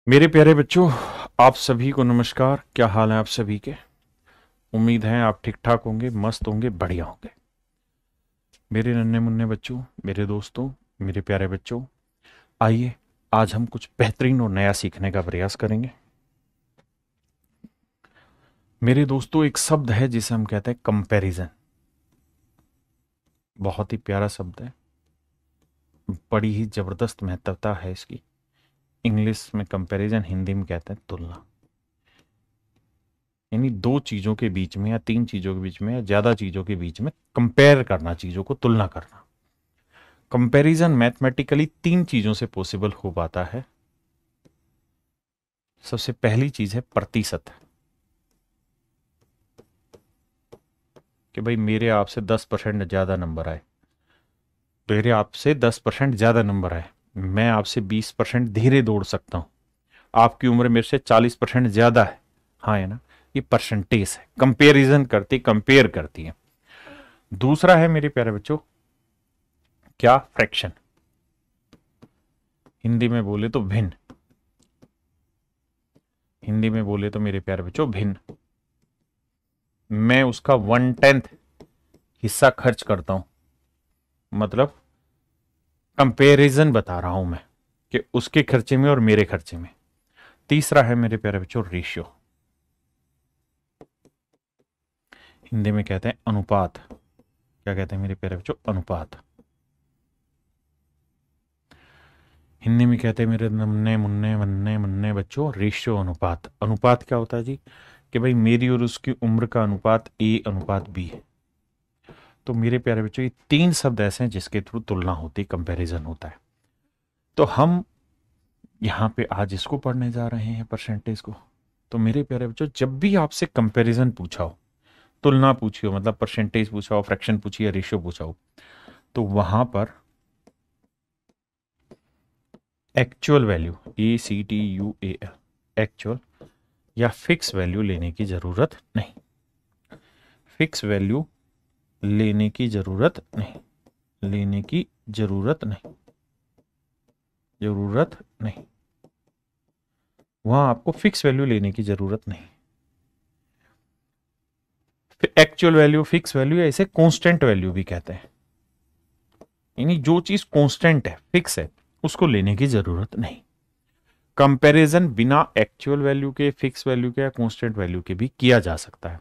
मेरे प्यारे बच्चों, आप सभी को नमस्कार। क्या हाल है आप सभी के? उम्मीद है आप ठीक ठाक होंगे, मस्त होंगे, बढ़िया होंगे। मेरे नन्हे मुन्ने बच्चों, मेरे दोस्तों, मेरे प्यारे बच्चों, आइए आज हम कुछ बेहतरीन और नया सीखने का प्रयास करेंगे। मेरे दोस्तों, एक शब्द है जिसे हम कहते हैं कंपैरिजन। बहुत ही प्यारा शब्द है, बड़ी ही जबरदस्त महत्वता है इसकी। इंग्लिश में कंपैरिजन, हिंदी में कहते हैं तुलना। यानी दो चीजों के बीच में या तीन चीजों के बीच में या ज्यादा चीजों के बीच में कंपेयर करना, चीजों को तुलना करना। कंपैरिजन मैथमेटिकली तीन चीजों से पॉसिबल हो पाता है। सबसे पहली चीज है प्रतिशत, कि भाई मेरे आपसे 10% ज्यादा नंबर आए, मेरे आपसे 10% ज्यादा नंबर आए, मैं आपसे 20% धीरे दौड़ सकता हूं, आपकी उम्र मेरे से 40% ज्यादा है। हाँ है ना? ये परसेंटेज है, कंपेरिजन करती, कंपेयर करती है। दूसरा है मेरे प्यारे बच्चों, क्या? फ्रैक्शन। हिंदी में बोले तो भिन्न। हिंदी में बोले तो मेरे प्यारे बच्चों भिन्न। मैं उसका 1/10 हिस्सा खर्च करता हूं, मतलब कंपैरिजन बता रहा हूं मैं कि उसके खर्चे में और मेरे खर्चे में। तीसरा है मेरे प्यारे बच्चों रेशियो। हिंदी में कहते हैं अनुपात। क्या कहते हैं मेरे प्यारे बच्चों? अनुपात। हिंदी में कहते हैं मेरे नन्हे मुन्ने वन्ने मुन्ने बच्चों रेशियो, अनुपात। अनुपात क्या होता है जी? कि भाई मेरी और उसकी उम्र का अनुपात A/B है। तो मेरे प्यारे बच्चों, ये तीन शब्द ऐसे हैं जिसके थ्रू तुलना होती, कंपैरिजन होता है। तो हम यहां पे आज इसको पढ़ने जा रहे हैं, परसेंटेज को। तो मेरे प्यारे बच्चों, जब भी आपसे कंपैरिजन पूछा हो, तुलना पूछी हो, मतलब परसेंटेज पूछा हो, फ्रैक्शन पूछी या रेशियो पूछा हो, तो वहां पर एक्चुअल वैल्यू, ACTUAL, एक्चुअल या फिक्स वैल्यू लेने की जरूरत नहीं। फिक्स वैल्यू लेने की जरूरत नहीं, लेने की जरूरत नहीं, जरूरत नहीं। वहां आपको फिक्स वैल्यू लेने की जरूरत नहीं। एक्चुअल वैल्यू, फिक्स वैल्यू या इसे कांस्टेंट वैल्यू भी कहते हैं। यानी जो चीज कांस्टेंट है, फिक्स है, उसको लेने की जरूरत नहीं। कंपैरिजन बिना एक्चुअल वैल्यू के, फिक्स वैल्यू के या कांस्टेंट वैल्यू के भी किया जा सकता है।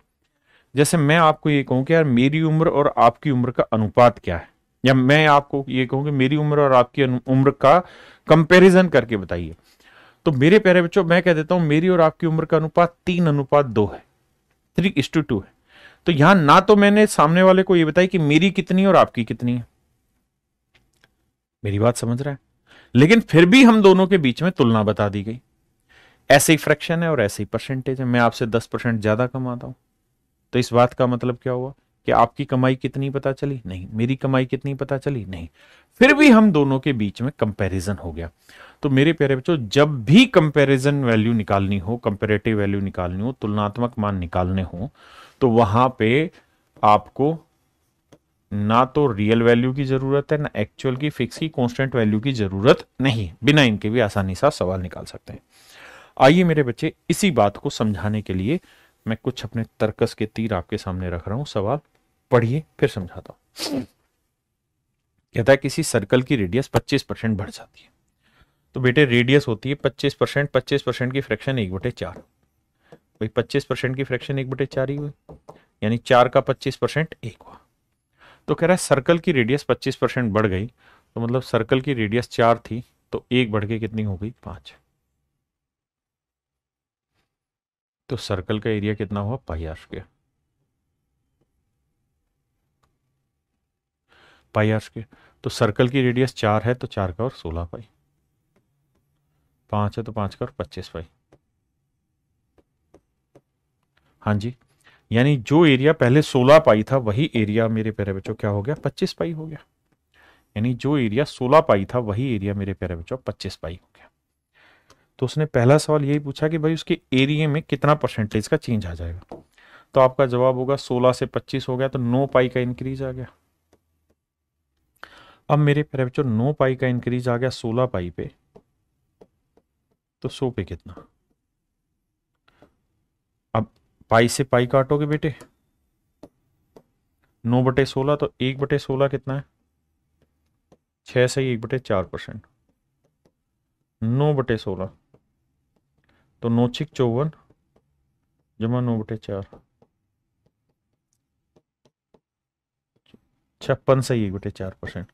जैसे मैं आपको ये कहूं कि यार मेरी उम्र और आपकी उम्र का अनुपात क्या है, या मैं आपको ये कहूं कि मेरी उम्र और आपकी उम्र का कंपैरिजन करके बताइए, तो मेरे प्यारे बच्चों मैं कह देता हूं मेरी और आपकी उम्र का अनुपात 3:2 है, 3:2 है। तो यहां ना तो मैंने सामने वाले को ये बताया कि मेरी कितनी और आपकी कितनी है, मेरी बात समझ रहा है, लेकिन फिर भी हम दोनों के बीच में तुलना बता दी गई। ऐसे ही फ्रैक्शन है और ऐसे ही परसेंटेज है। मैं आपसे 10% ज्यादा कमाता हूं, तो इस बात का मतलब क्या हुआ कि आपकी कमाई कितनी पता चली? नहीं। मेरी कमाई कितनी पता चली? नहीं। फिर भी हम दोनों के बीच में कंपैरिजन हो गया। तो मेरे प्यारे बच्चों, जब भी कंपैरिजन वैल्यू निकालनी हो, कंपैरेटिव वैल्यू निकालनी हो, तुलनात्मक मान निकालने हो, तो वहां पे आपको ना तो रियल वैल्यू की जरूरत है, ना एक्चुअल की, फिक्स की, कांस्टेंट वैल्यू की जरूरत नहीं। बिना इनके भी आसानी से सवाल निकाल सकते हैं। आइए मेरे बच्चे, इसी बात को समझाने के लिए मैं कुछ अपने तर्कस के तीर आपके सामने रख रहा हूं। सवाल पढ़िए, फिर समझाता हूं। कहता है किसी सर्कल की रेडियस 25% बढ़ जाती है। तो बेटे रेडियस होती है 25%, 25% की फ्रैक्शन 1/4। भाई 25% की फ्रैक्शन 1/4 ही हुई, यानी 4 का 25% 1 हुआ। तो कह रहा है सर्कल की रेडियस 25% बढ़ गई, तो मतलब सर्कल की रेडियस 4 थी, तो 1 बढ़ के कितनी हो गई? 5। तो सर्कल का एरिया कितना हुआ? πr²। πr²। तो सर्कल की रेडियस 4 है, तो 4 का और 16 पाई, 5 है तो 5 का और 25 पाई। हाँ जी, यानी जो एरिया पहले 16 पाई था, वही एरिया मेरे प्यारे बच्चों क्या हो गया? 25 पाई हो गया। यानी जो एरिया 16 पाई था, वही एरिया मेरे प्यारे बच्चों 25 पाई हो गया। तो उसने पहला सवाल यही पूछा कि भाई उसके एरिया में कितना परसेंटेज का चेंज आ जाएगा। तो आपका जवाब होगा 16 से 25 हो गया, तो 9 पाई का इंक्रीज आ गया। अब मेरे प्यारे बच्चों 9 पाई का इंक्रीज आ गया 16 पाई पे, तो 100 पे कितना। अब पाई से पाई काटोगे बेटे, 9/16, तो 1/16 कितना है, 6 से 1/4%, 9/16, तो 9×6 = 54 जमा 9/4, 56 से 1/4%।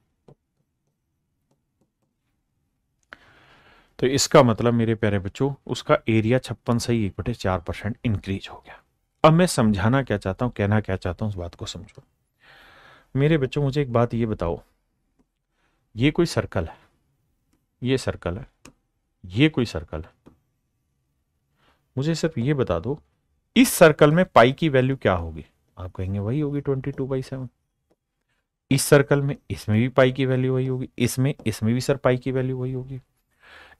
तो इसका मतलब मेरे प्यारे बच्चों, उसका एरिया 56 से 1/4% इंक्रीज हो गया। अब मैं समझाना क्या चाहता हूं, कहना क्या चाहता हूं, उस बात को समझो मेरे बच्चों। मुझे एक बात ये बताओ, ये कोई सर्कल है, ये सर्कल है, ये कोई सर्कल है, मुझे सिर्फ ये बता दो इस सर्कल में पाई की वैल्यू क्या होगी। आप कहेंगे वही होगी 22/7। इस सर्कल में, इसमें भी पाई की वैल्यू वही होगी, इसमें भी सर पाई की वैल्यू वही होगी।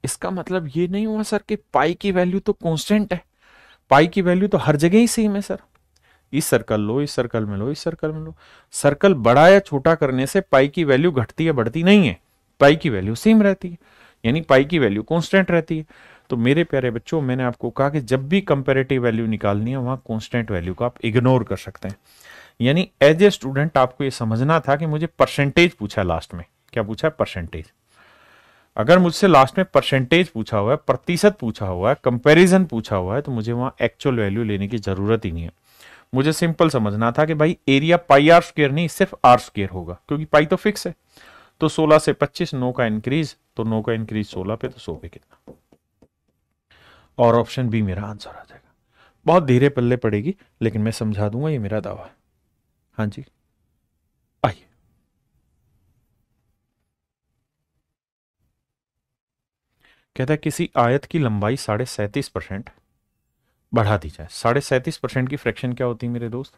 इसका मतलब ये नहीं हुआ सर कि पाई की वैल्यू तो कांस्टेंट है, पाई की वैल्यू तो हर जगह ही सेम है सर। इस सर्कल लो, इस सर्कल में लो, इस सर्कल में लो, सर्कल बड़ा या छोटा करने से पाई की वैल्यू घटती या बढ़ती नहीं है, पाई की वैल्यू सेम रहती है, यानी पाई की वैल्यू कांस्टेंट रहती है। तो मेरे प्यारे बच्चों, मैंने आपको कहा कि जब भी कंपैरेटिव वैल्यू निकालनी है वहां कांस्टेंट वैल्यू को आप इग्नोर कर सकते हैं। यानी एज ए स्टूडेंट आपको यह समझना था कि मुझे परसेंटेज पूछा लास्ट में, क्या पूछा है, परसेंटेज। अगर मुझसे लास्ट में परसेंटेज पूछा हुआ है, प्रतिशत पूछा हुआ है, कंपैरिजन पूछा हुआ है, तो मुझे वहां एक्चुअल वैल्यू लेने की जरूरत ही नहीं है। मुझे सिंपल समझना था कि भाई एरिया पाई आर स्क्वायर नहीं, सिर्फ आर स्क्वायर होगा, क्योंकि पाई तो फिक्स है। तो 16 से 25, 9 का इंक्रीज, तो 9 का इंक्रीज 16 पे, तो 100 पे कितना, और ऑप्शन बी मेरा आंसर आ जाएगा। बहुत धीरे पल्ले पड़ेगी, लेकिन मैं समझा दूंगा, ये मेरा दावा है। हाँ जी, आइए। कहता है किसी आयत की लंबाई 37.5% बढ़ा दी जाए। 37.5% की फ्रैक्शन क्या होती है मेरे दोस्त,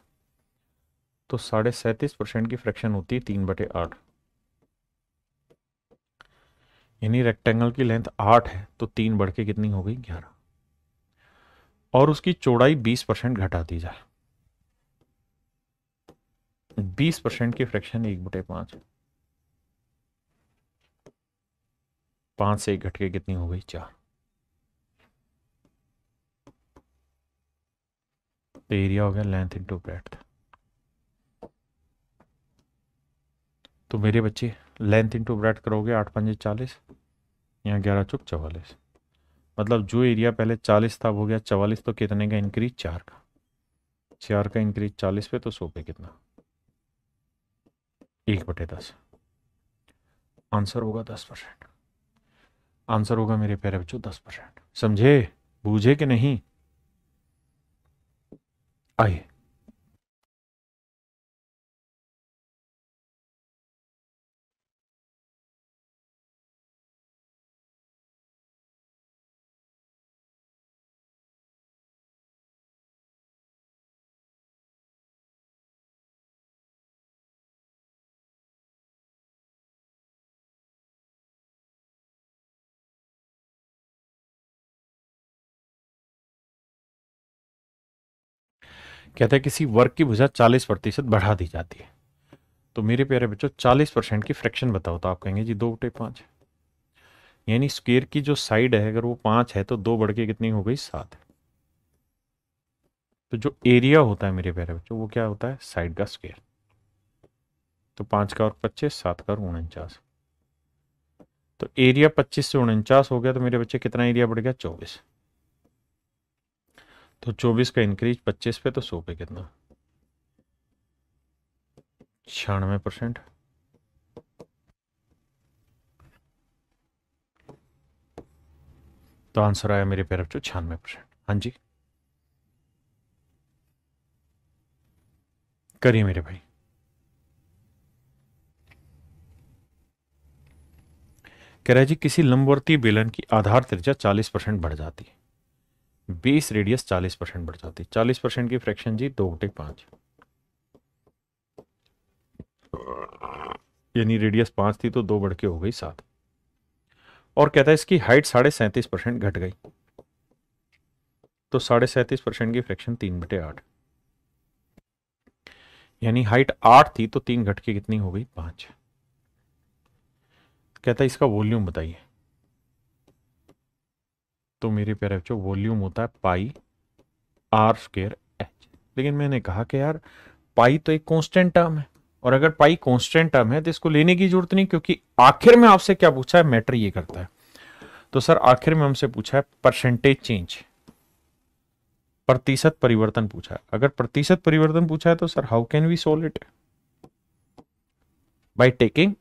तो 37.5% की फ्रैक्शन होती है 3/8, यानी रेक्टेंगल की लेंथ 8 है, तो 3 बढ़ के कितनी हो गई, 11, और उसकी चौड़ाई 20% घटा दी जाए। 20% की फ्रैक्शन 1/5, 5 से 1 घट के कितनी हो गई, 4। तो एरिया हो गया लेंथ इंटू ब्रेड्थ। तो मेरे बच्चे लेंथ इंटू ब्रेड्थ करोगे, 8×5 = 40, यहाँ 11×4 = 44, मतलब जो एरिया पहले 40 था वो गया 44, तो कितने का इंक्रीज, 4 का, 4 का इंक्रीज 40 पे, तो 100 पे कितना, 1/10। आंसर होगा 10%, आंसर होगा मेरे प्यारे बच्चों 10%। समझे, बूझे कि नहीं, आइए। कहता है किसी वर्ग की भुजा 40% बढ़ा दी जाती है। तो मेरे प्यारे बच्चों 40% की फ्रैक्शन बताओ, तो आप कहेंगे जी 2/5, यानी स्क्वायर की जो साइड है अगर वो 5 है, तो 2 बढ़ के कितनी हो गई, 7। तो जो एरिया होता है मेरे प्यारे बच्चों, वो क्या होता है, साइड का स्क्वायर। तो 5 का और 25, 7 का और 49, तो एरिया 25 से 49 हो गया, तो मेरे बच्चे कितना एरिया बढ़ गया, 24। तो 24 का इंक्रीज 25 पे, तो 100 पे कितना, 96%। तो आंसर आया मेरे प्यारे बच्चों 96%। हाँ जी, करिए मेरे भाई। कह रहा है जी किसी लंबवर्तीय बेलन की आधार त्रिज्या 40% बढ़ जाती है, बेस रेडियस 40% बढ़ जाती है। 40% की फ्रैक्शन जी 2/5, यानी रेडियस 5 थी, तो 2 बढ़ के हो गई 7। और कहता है इसकी हाइट 37.5% घट गई, तो 37.5% की फ्रैक्शन 3/8, यानी हाइट 8 थी, तो 3 घट के कितनी हो गई, 5। कहता है इसका वॉल्यूम बताइए। तो मेरे प्यारे बच्चों वॉल्यूम होता है पाई आर स्क्वायर एच। लेकिन मैंने कहा कि यार पाई तो एक कांस्टेंट टर्म है, और अगर पाई कांस्टेंट टर्म है तो इसको लेने की जरूरत नहीं, क्योंकि आखिर में आपसे क्या पूछा है, मैटर ये करता है। तो सर आखिर में हमसे पूछा है परसेंटेज चेंज, प्रतिशत परिवर्तन पूछा है। अगर प्रतिशत परिवर्तन पूछा है तो sir how can we solve it, by taking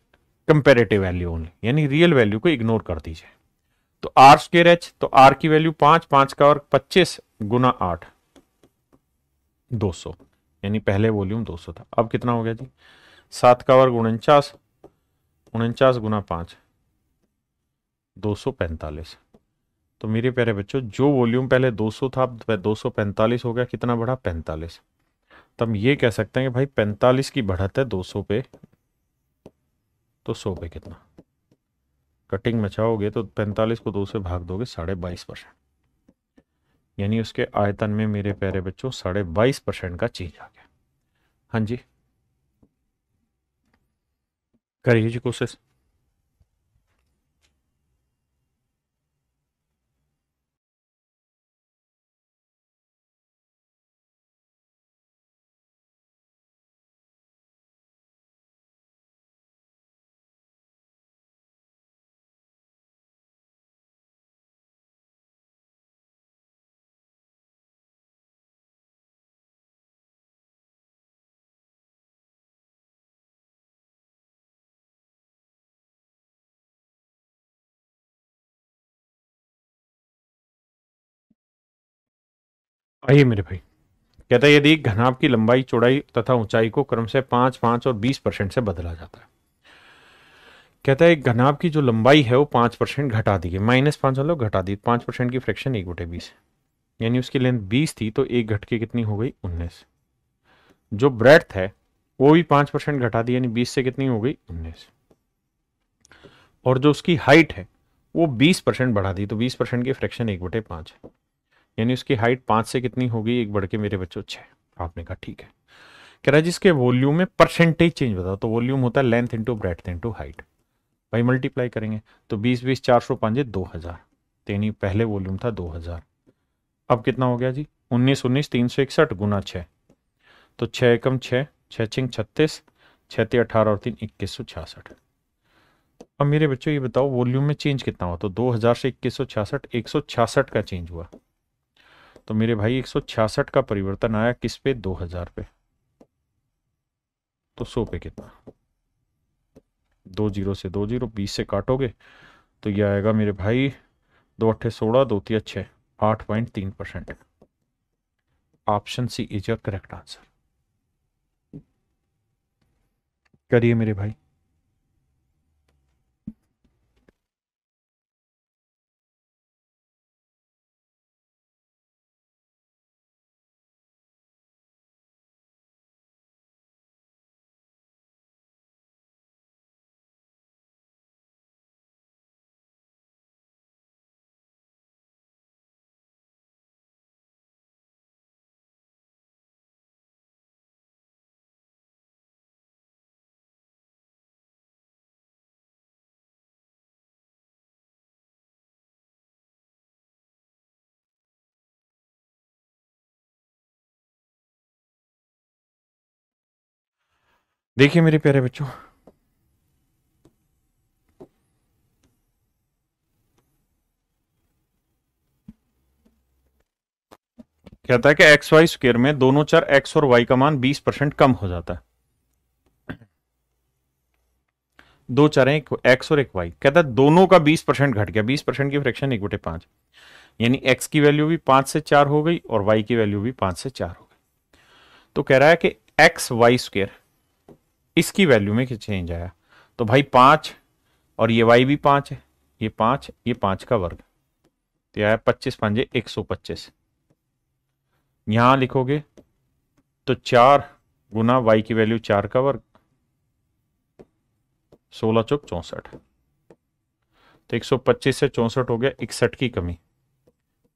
comparative value only, यानी रियल वैल्यू को इग्नोर कर दीजिए। तो आर स्क्वायर एच, तो आर की वैल्यू 5, 5 का वर्ग 25 गुना 8, 200, यानी पहले वॉल्यूम 200 था। अब कितना हो गया जी, 7 का वर्ग 49, 49 गुना 5, 245। तो मेरे प्यारे बच्चों जो वॉल्यूम पहले 200 था अब 245 हो गया, कितना बढ़ा, 45। तो हम ये कह सकते हैं कि भाई 45 की बढ़त है 200 पे, तो 100 पे कितना, कटिंग मचाओगे तो 45 को 2 से भाग दोगे 22.5%, यानी उसके आयतन में मेरे प्यारे बच्चों 22.5% का चेंज आ गया। हाँ जी, करिए जी कोशिश। आइए मेरे भाई, कहता है यदि घनाभ की लंबाई, चौड़ाई तथा ऊंचाई को क्रम से 5, 5 और 20% से बदला जाता है। कहता है घनाभ की जो लंबाई है वो 5% घटा दी है, -5 मतलब घटा दी, 5% की फ्रैक्शन 1/20, यानी उसकी लेंथ 20 थी तो एक घट के कितनी हो गई, 19। जो ब्रेड्थ है वो भी 5% घटा दी, यानी 20 से कितनी हो गई, 19। और जो उसकी हाइट है वो 20% बढ़ा दी, तो 20% की फ्रैक्शन 1/5, यानी उसकी हाइट 5 से कितनी हो गई, एक बढ़ के मेरे बच्चों 6। आपने कहा ठीक है। कह रहा है जिसके वॉल्यूम में परसेंटेज चेंज बताओ, तो वॉल्यूम होता है length into breadth into height. भाई मल्टीप्लाई करेंगे तो 20, 20, 400, 5, 2000, यानी पहले वॉल्यूम था 2000। अब कितना हो गया जी, 19, 19, 361 गुना 6, तो 6 एकम 6, 6 छिंग 36, 6 ते 18 और 3 2166। अब मेरे बच्चों ये बताओ वॉल्यूम में चेंज कितना हुआ, तो 2000 से 2166, 166 का चेंज हुआ। तो मेरे भाई 166 का परिवर्तन आया किस पे, 2000 पे, तो 100 पे कितना, 2 जीरो से 2 जीरो, 20 से काटोगे तो ये आएगा मेरे भाई 2 अट्ठे 16, 2 तिया 6, 8.3%। Option C is your correct answer. करिए मेरे भाई। देखिए मेरे प्यारे बच्चों, कहता है कि एक्स वाई स्क्वायर में दोनों चर एक्स और वाई का मान 20% कम हो जाता है। दो चर हैं, एक एक्स और एक वाई, कहता है दोनों का 20% घट गया, 20% की फ्रैक्शन 1/5, यानी एक्स की वैल्यू भी 5 से 4 हो गई और वाई की वैल्यू भी 5 से 4 हो गई। तो कह रहा है कि एक्स वाई स्क्वायर इसकी वैल्यू में क्या चेंज आया, तो भाई 5 और ये वाई भी 5 है, ये 5, ये 5 का वर्ग, तो आया 25 पंजे 125। यहां लिखोगे तो 4 गुना वाई की वैल्यू 4 का वर्ग, 16 चौक 64, तो 125 से 64 हो गया, 61 की कमी,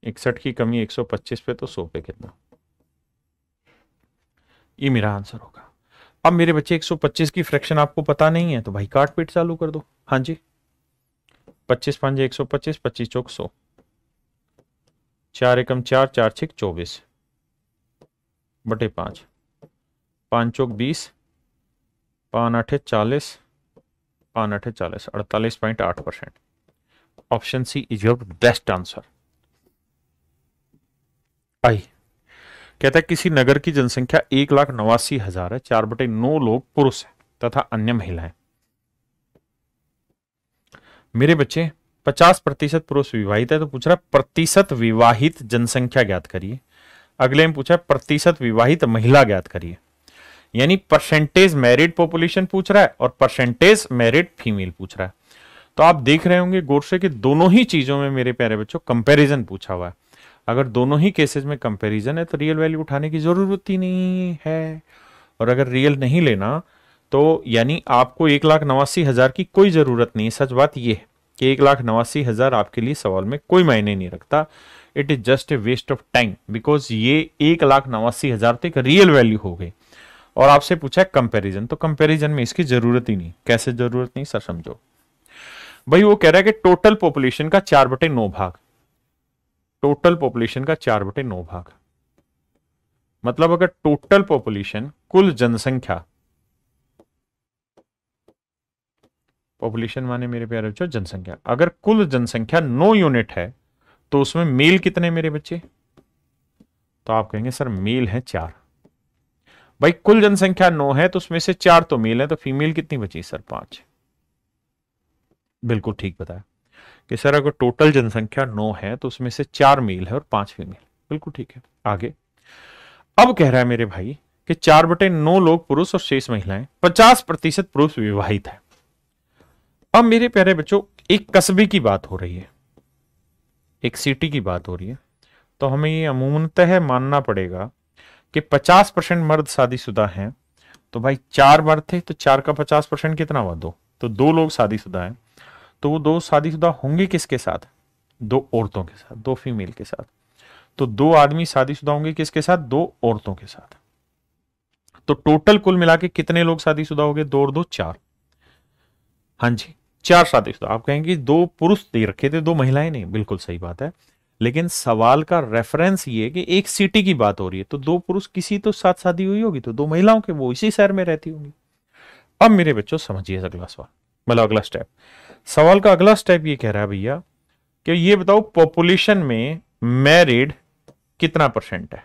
61 की कमी 125 पे, तो 100 पे कितना, ये मेरा आंसर होगा। अब मेरे बच्चे 125 की फ्रैक्शन आपको पता नहीं है तो भाई काट पीट चालू कर दो। हाँ जी, 25 5 125, 25 चौक 100, 4 एकम 4, 4 छक 24 बटे 5, 5 चौक 20, 5 आठे 40, 5 आठे 40, 48.8%। Option C is your best answer. आई कहता है किसी नगर की जनसंख्या 1,89,000 है, 4/9 लोग पुरुष हैं तथा अन्य महिलाएं। मेरे बच्चे 50% पुरुष विवाहित है, तो पूछ रहा है प्रतिशत विवाहित जनसंख्या ज्ञात करिए। अगले में पूछा है प्रतिशत विवाहित महिला ज्ञात करिए, यानी परसेंटेज मैरिड पॉपुलेशन पूछ रहा है और परसेंटेज मैरिड फीमेल पूछ रहा है। तो आप देख रहे होंगे गौर से कि दोनों ही चीजों में मेरे प्यारे बच्चों कंपैरिजन पूछा हुआ है। अगर दोनों ही केसेस में कंपैरिजन है तो रियल वैल्यू उठाने की जरूरत ही नहीं है, और अगर रियल नहीं लेना तो यानी आपको 1,89,000 की कोई जरूरत नहीं है। सच बात यह है कि 1,89,000 आपके लिए सवाल में कोई मायने नहीं रखता। It is just a waste of time, because ये 1,89,000 तक रियल वैल्यू हो गई और आपसे पूछा है कंपैरिजन, तो कंपैरिजन में इसकी जरूरत ही नहीं। कैसे जरूरत नहीं सर, समझो भाई। वो कह रहा है कि टोटल पॉपुलेशन का 4/9 भाग, टोटल पॉपुलेशन का 4/9 भाग, मतलब अगर टोटल पॉपुलेशन कुल जनसंख्या, पॉपुलेशन माने मेरे प्यारे बच्चों जनसंख्या, अगर कुल जनसंख्या 9 यूनिट है तो उसमें मेल कितने मेरे बच्चे? तो आप कहेंगे सर मेल है 4। भाई कुल जनसंख्या 9 है तो उसमें से 4 तो मेल है, तो फीमेल कितनी बची सर? 5। बिल्कुल ठीक बताया कि सर अगर टोटल जनसंख्या 9 है तो उसमें से 4 मेल है और 5 फीमेल। बिल्कुल ठीक है। आगे अब कह रहा है मेरे भाई कि 4/9 लोग पुरुष और शेष महिलाएं, 50% पुरुष विवाहित है। अब मेरे प्यारे बच्चों एक कस्बे की बात हो रही है, एक सिटी की बात हो रही है, तो हमें ये अमूमनतः मानना पड़ेगा कि 50% मर्द शादीशुदा हैं। तो भाई 4 मर्द थे तो 4 का 50% कितना हुआ? 2। तो 2 लोग शादीशुदा हैं, तो वो 2 शादीशुदा होंगे किसके साथ? 2 औरतों के साथ, 2 फीमेल के साथ। तो 2 आदमी शादीशुदा होंगे किसके साथ? 2 औरतों के साथ। तो टोटल कुल मिला के कितने लोग शादीशुदा हो गए? 2 और 2 4। हाँ जी 4 शादीशुदा। आप कहेंगे 2 पुरुष दे रखे थे, 2 महिलाएं नहीं। बिल्कुल सही बात है, लेकिन सवाल का रेफरेंस ये है कि एक सिटी की बात हो रही है, तो 2 पुरुष किसी तो साथ शादी हुई होगी, तो 2 महिलाओं के वो इसी शहर में रहती होंगी। अब मेरे बच्चों समझिए अगला सवाल, मतलब अगला स्टेप। सवाल का अगला स्टेप ये कह रहा है भैया कि ये बताओ पॉपुलेशन में मैरिड कितना परसेंट है,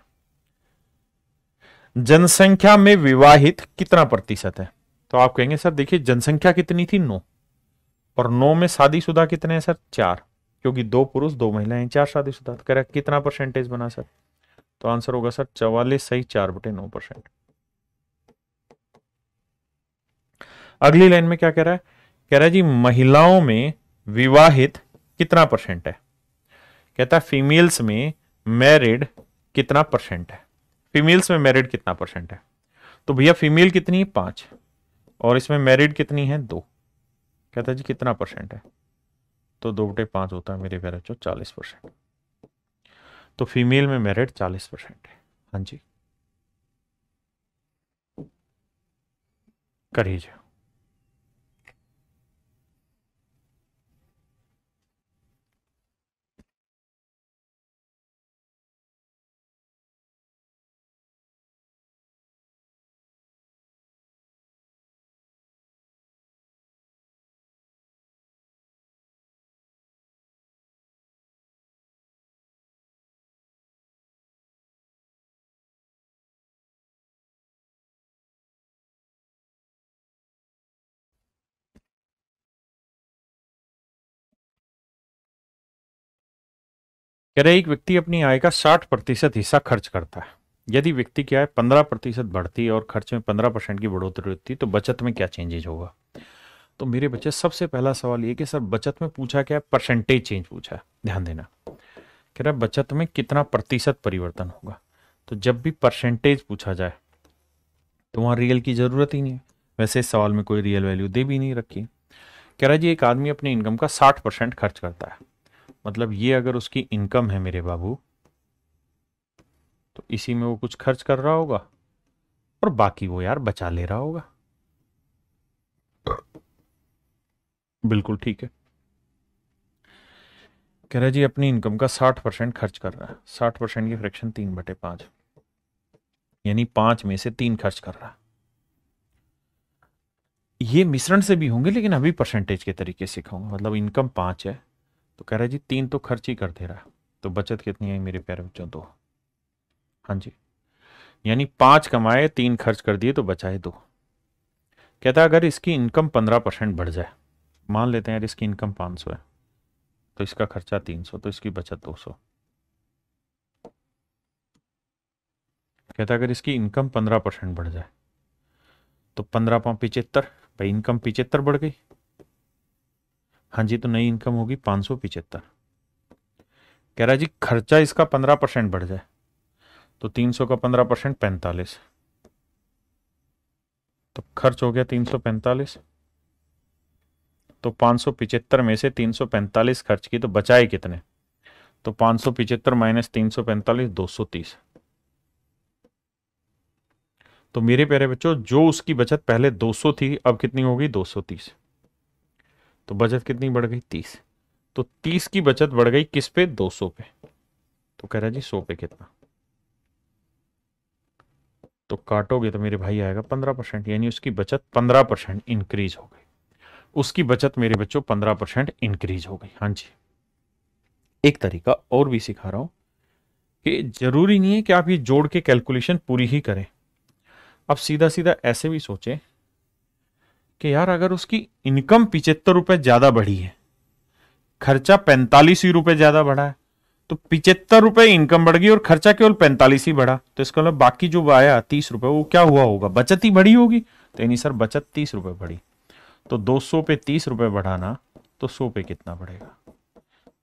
जनसंख्या में विवाहित कितना प्रतिशत है? तो आप कहेंगे सर देखिए जनसंख्या कितनी थी? 9, और 9 में शादीशुदा कितने हैं सर? 4, क्योंकि 2 पुरुष 2 महिलाएं, 4 शादीशुदा। तो कह रहा है कितना परसेंटेज बना सर? तो आंसर होगा सर 44 सही 4/9%। अगली लाइन में क्या कह रहा है? कह रहा है जी महिलाओं में विवाहित कितना परसेंट है? कहता है फीमेल्स में मैरिड कितना परसेंट है? फीमेल्स में मैरिड कितना परसेंट है? तो भैया फीमेल कितनी है? 5, और इसमें मैरिड कितनी है? 2। कहता है जी कितना परसेंट है? तो 2/5 होता है मेरे प्यारे बच्चों 40%। तो फीमेल में मैरिड 40% है। हाँ जी करिए। कह रहे एक व्यक्ति अपनी आय का 60% हिस्सा खर्च करता है। यदि व्यक्ति की आय 15% बढ़ती है और खर्च में 15% की बढ़ोतरी होती है तो बचत में क्या चेंजेज होगा? तो मेरे बच्चे सबसे पहला सवाल ये कि सर बचत में पूछा क्या है? परसेंटेज चेंज पूछा है, ध्यान देना। कह रहा है बचत में कितना प्रतिशत परिवर्तन होगा। तो जब भी परसेंटेज पूछा जाए तो वहां रियल की जरूरत ही नहीं है, वैसे इस सवाल में कोई रियल वैल्यू दे भी नहीं रखी। कह रहा है जी एक आदमी अपनी इनकम का 60% खर्च करता है, मतलब ये अगर उसकी इनकम है मेरे बाबू तो इसी में वो कुछ खर्च कर रहा होगा और बाकी वो यार बचा ले रहा होगा। बिल्कुल ठीक है। कह रहा है जी अपनी इनकम का 60% खर्च कर रहा है। 60% की फ्रैक्शन 3/5, यानी 5 में से 3 खर्च कर रहा है। ये मिश्रण से भी होंगे, लेकिन अभी परसेंटेज के तरीके सिखाऊंगा। मतलब इनकम 5 है, तो कह रहा है जी 3 तो खर्च ही कर दे रहा है, तो बचत कितनी है मेरे प्यारे बच्चों? 2। हाँ जी, यानी 5 कमाए, 3 खर्च कर दिए, तो बचाए 2। कहता है अगर इसकी इनकम 15% बढ़ जाए, मान लेते हैं यार इसकी इनकम 500 है, तो इसका खर्चा 300, तो इसकी बचत 200। कहता है अगर इसकी इनकम 15% बढ़ जाए, तो 15×5 = 75। भाई इनकम 75 बढ़ गई। हाँ जी, तो नई इनकम होगी 575। कह रहा है जी खर्चा इसका 15% बढ़ जाए, तो 300 का 15% 45, तो खर्च हो गया 345। तो 575 में से 345 खर्च की, तो बचाए कितने? तो 575 माइनस 345, 230। तो मेरे प्यारे बच्चों, जो उसकी बचत पहले 200 थी, अब कितनी होगी? 230। तो बचत कितनी बढ़ गई? 30। तो 30 की बचत बढ़ गई किस पे? 200 पे। तो कह रहा जी 100 पे कितना? तो काटोगे तो मेरे भाई आएगा 15%, यानी उसकी बचत 15% इंक्रीज हो गई। उसकी बचत मेरे बच्चों 15% इंक्रीज हो गई। हाँ जी, एक तरीका और भी सिखा रहा हूं कि जरूरी नहीं है कि आप ये जोड़ के कैलकुलेशन पूरी ही करें। अब सीधा सीधा ऐसे भी सोचें कि यार अगर उसकी इनकम 75 रुपए ज्यादा बढ़ी है, खर्चा 45 ही रुपए ज्यादा बढ़ा है, तो 75 रुपए इनकम बढ़ गई और खर्चा केवल 45 ही बढ़ा, तो इसका मतलब बाकी जो आया 30 रुपए, वो क्या हुआ होगा? बचत ही बढ़ी होगी। तो यानी सर बचत 30 रुपए बढ़ी। तो 200 पे 30 रुपए बढ़ाना, तो 100 पे कितना बढ़ेगा?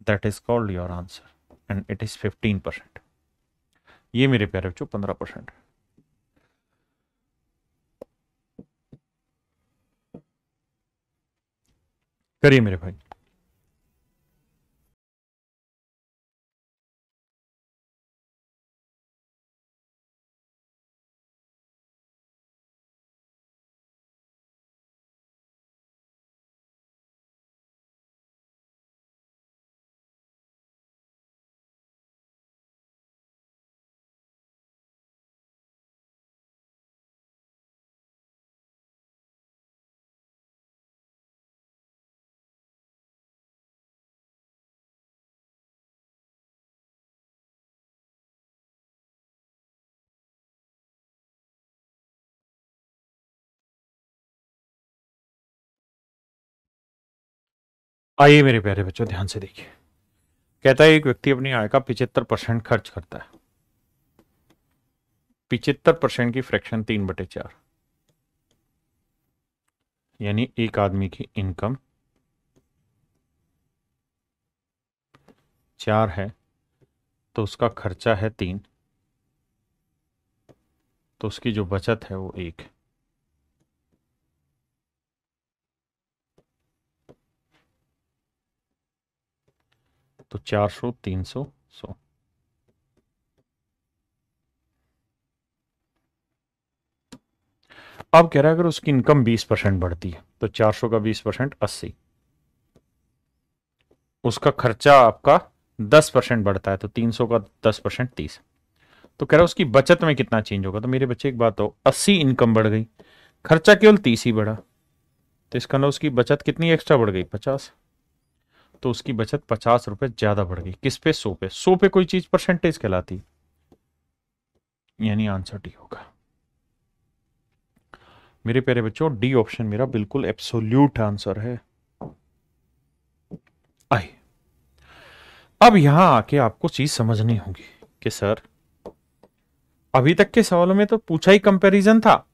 That is called your answer and it is 15%। ये मेरे प्यारे बच्चों 15%। करिए मेरे भाई। आइए मेरे प्यारे बच्चों, ध्यान से देखिए। कहता है एक व्यक्ति अपनी आय का 75% खर्च करता है। 75% की फ्रैक्शन 3/4, यानी एक आदमी की इनकम 4 है, तो उसका खर्चा है 3, तो उसकी जो बचत है वो 1। तो 400, 300, 100। अब कह रहा है अगर उसकी इनकम 20% बढ़ती है, तो 400 का 20% 80। उसका खर्चा आपका 10% बढ़ता है, तो 300 का 10% 30। तो कह रहा है उसकी बचत में कितना चेंज होगा? तो मेरे बच्चे एक बात हो, 80 इनकम बढ़ गई, खर्चा केवल 30 ही बढ़ा, तो इसका मतलब उसकी बचत कितनी एक्स्ट्रा बढ़ गई? 50। तो उसकी बचत 50 रुपए ज्यादा बढ़ गई। किस पे? 100 पे। 100 पे कोई चीज परसेंटेज कहलाती, यानी आंसर डी होगा। मेरे प्यारे बच्चों, डी ऑप्शन मेरा बिल्कुल एब्सोल्यूट आंसर है। आई, अब यहां आके आपको चीज समझनी होगी कि सर अभी तक के सवालों में तो पूछा ही कंपैरिजन था,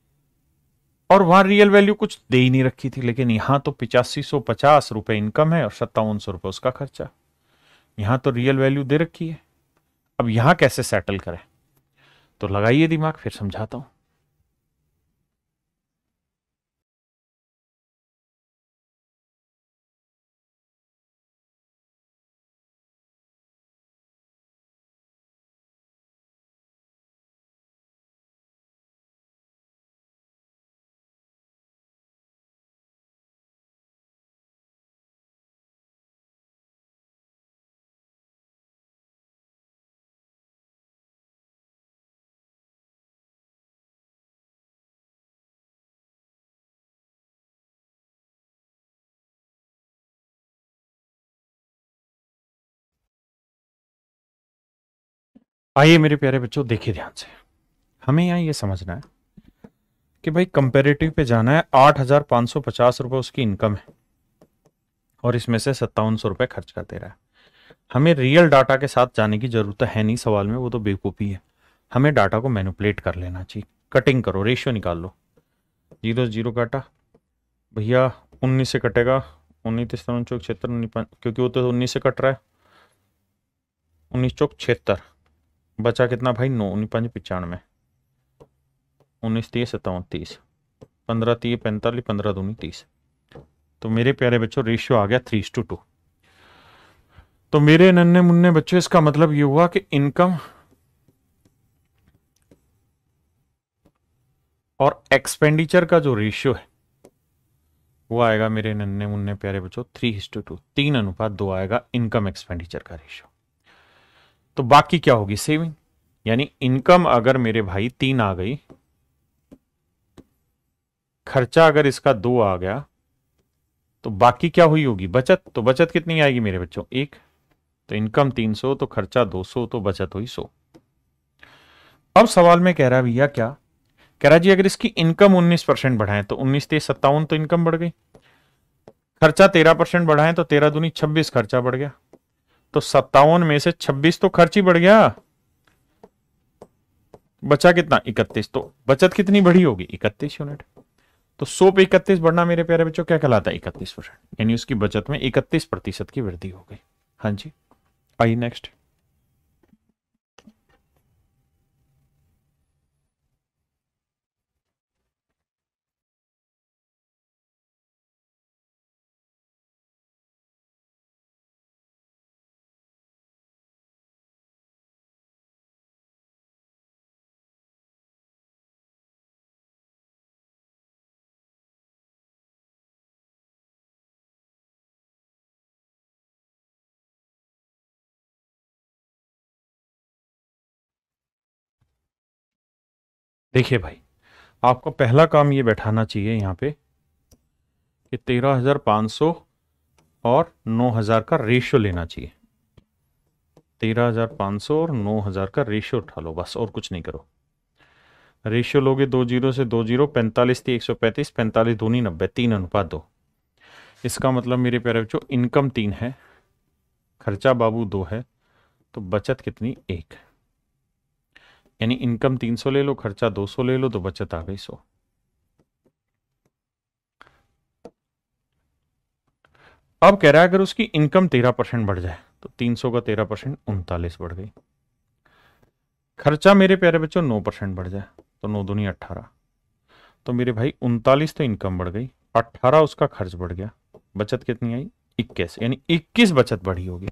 और वहां रियल वैल्यू कुछ दे ही नहीं रखी थी, लेकिन यहां तो 8550 रुपए इनकम है और 5700 रुपए उसका खर्चा। यहां तो रियल वैल्यू दे रखी है। अब यहां कैसे सेटल करें? तो लगाइए दिमाग, फिर समझाता हूं। आइए मेरे प्यारे बच्चों, देखिए ध्यान से। हमें यहाँ ये समझना है कि भाई कंपेरेटिव पे जाना है। 8,550 रुपये उसकी इनकम है और इसमें से 5700 रुपये खर्च कर दे रहा है। हमें रियल डाटा के साथ जाने की जरूरत है नहीं सवाल में, वो तो बेवकूफ़ी है। हमें डाटा को मैनिपुलेट कर लेना चाहिए। कटिंग करो, रेशियो निकाल लो। 0 0 काटा भैया, 19 से कटेगा। 19 3 चौक 76 क्योंकि वो तो 19 से कट रहा है। 19 चौक 76 बचा कितना भाई? 9 19 5 95 19 30 57 30 15 30 45 15 दूनी 30। तो मेरे प्यारे बच्चों रेशियो आ गया 3:2। तो मेरे नन्हे मुन्ने बच्चों इसका मतलब ये हुआ कि इनकम और एक्सपेंडिचर का जो रेशियो है वो आएगा मेरे नन्हे मुन्ने प्यारे बच्चों 3:2, 3:2 आएगा इनकम एक्सपेंडिचर का रेशियो। तो बाकी क्या होगी? सेविंग। यानी इनकम अगर मेरे भाई 3 आ गई, खर्चा अगर इसका 2 आ गया, तो बाकी क्या हुई होगी? बचत। तो बचत कितनी आएगी मेरे बच्चों? 1। तो इनकम 300 तो खर्चा 200 तो बचत हुई 100। अब सवाल में कह रहा है भैया क्या कह रहा है जी, अगर इसकी इनकम 19% बढ़ाएं तो 19 3 57 तो इनकम बढ़ गई। खर्चा 13% बढ़ाएं तो 13 दूनी 26 खर्चा बढ़ गया। तो 57 में से 26 तो खर्च ही बढ़ गया, बचा कितना? 31। तो बचत कितनी बढ़ी होगी? 31 यूनिट। तो 100 पे 31 बढ़ना मेरे प्यारे बच्चों क्या कहलाता है? 31%। यानी उसकी बचत में 31% की वृद्धि हो गई। हाँ जी, आइए नेक्स्ट। देखिए भाई, आपको पहला काम ये बैठाना चाहिए यहाँ पे कि 13,500 और 9,000 का रेशियो लेना चाहिए। 13,500 और 9,000 का रेशियो उठा लो बस, और कुछ नहीं करो। रेशियो लोगे 2 जीरो से 2 जीरो, 45 थी 135, 45 दूनी 90, 3:2। इसका मतलब मेरे प्यारे बच्चों इनकम 3 है, खर्चा बाबू 2 है, तो बचत कितनी? 1। यानी इनकम 300 ले लो, खर्चा 200 ले लो, तो बचत आ गई 100। अब कह रहा है अगर उसकी इनकम 13% बढ़ जाए तो 300 का 13% 39 बढ़ गई। खर्चा मेरे प्यारे बच्चों 9% बढ़ जाए तो 9 दूनी 18। तो मेरे भाई 39 तो इनकम बढ़ गई, 18 उसका खर्च बढ़ गया, बचत कितनी आई? 21। यानी 21 बचत बढ़ी होगी।